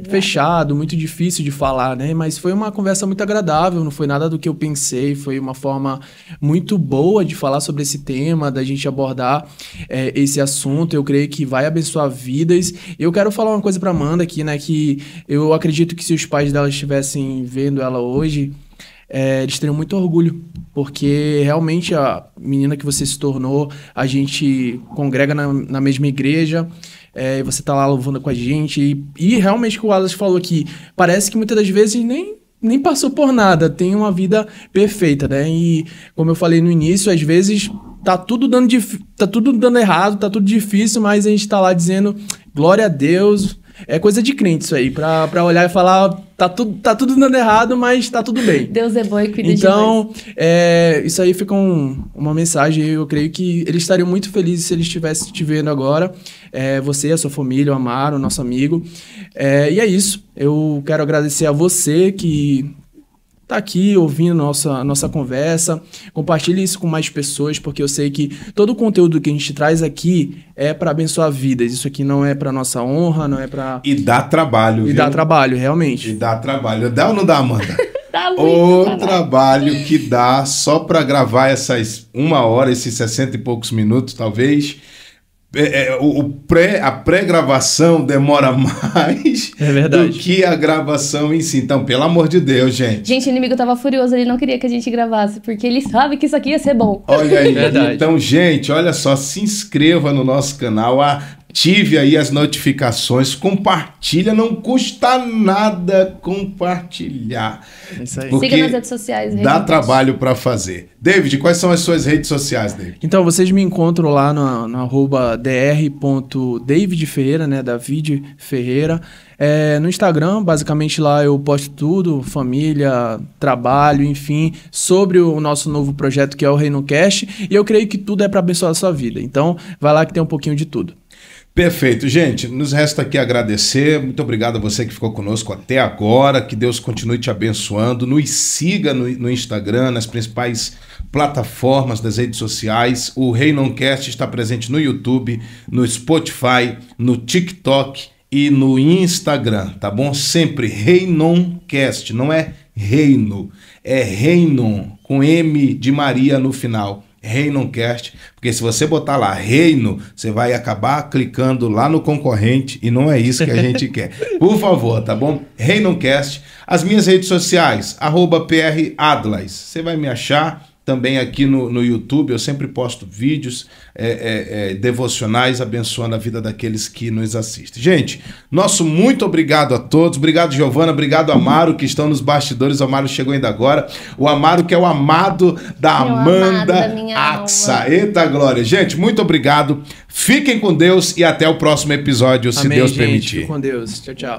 fechado, muito difícil de falar, né? Mas foi uma conversa muito agradável, não foi nada do que eu pensei, foi uma forma muito boa de falar sobre esse tema, da gente abordar esse assunto. Eu creio que vai abençoar vidas. Eu quero falar uma coisa pra Amanda aqui, né? Que eu acredito que se os pais dela estivessem vendo ela hoje, eles teriam muito orgulho, porque realmente a menina que você se tornou, a gente congrega na mesma igreja, você tá lá louvando com a gente, e realmente o que o Wallace falou aqui, parece que muitas das vezes nem passou por nada, tem uma vida perfeita, né? E como eu falei no início, às vezes tá tudo dando errado, tá tudo difícil, mas a gente tá lá dizendo, glória a Deus. É coisa de crente isso aí, pra olhar e falar, tá tudo dando errado, mas tá tudo bem. Deus é bom e cuida de nós. Então, isso aí fica uma mensagem, eu creio que eles estariam muito felizes se eles estivessem te vendo agora, você, a sua família, o Amaro, o nosso amigo, e é isso, eu quero agradecer a você que tá aqui ouvindo nossa conversa, compartilhe isso com mais pessoas, porque eu sei que todo o conteúdo que a gente traz aqui é para abençoar vidas. Isso aqui não é para nossa honra, não é para... E dá trabalho, viu? E dá trabalho, realmente. E dá trabalho. Dá ou não dá, Amanda? Dá muito O trabalho que dá só para gravar essas 1 hora, esses 60 e poucos minutos, talvez... A pré-gravação demora mais do que a gravação em si. Então, pelo amor de Deus, gente. Gente, o inimigo tava furioso, ele não queria que a gente gravasse, porque ele sabe que isso aqui ia ser bom. Olha aí. Então, gente, olha só, se inscreva no nosso canal, ative aí as notificações, compartilha, não custa nada compartilhar. Isso aí. Porque siga nas redes sociais. Dá trabalho para fazer. David, quais são as suas redes sociais, David? Então, vocês me encontram lá no @dr.davidferreira, né, David Ferreira. No Instagram, basicamente lá eu posto tudo, família, trabalho, enfim, sobre o nosso novo projeto que é o Reino Cast, e eu creio que tudo é para abençoar a sua vida. Então, vai lá que tem um pouquinho de tudo. Perfeito, gente, nos resta aqui agradecer, muito obrigado a você que ficou conosco até agora, que Deus continue te abençoando, nos siga no Instagram, nas principais plataformas das redes sociais, o Reinoncast está presente no YouTube, no Spotify, no TikTok e no Instagram, tá bom? Sempre Reinoncast, não é reino, é Reinon, com M de Maria no final. Reinoncast, porque se você botar lá reino, você vai acabar clicando lá no concorrente e não é isso que a gente quer. Por favor, tá bom? Reinoncast. As minhas redes sociais, @PRAdlais. Você vai me achar também aqui no YouTube, eu sempre posto vídeos devocionais abençoando a vida daqueles que nos assistem. Gente, nosso muito obrigado a todos, obrigado Giovana, obrigado Amaro que estão nos bastidores, o Amaro chegou ainda agora, o Amaro que é o amado da Amanda Axa. Eita glória, gente, muito obrigado, fiquem com Deus e até o próximo episódio, se Amém, Deus gente, permitir. fique com Deus, tchau, tchau.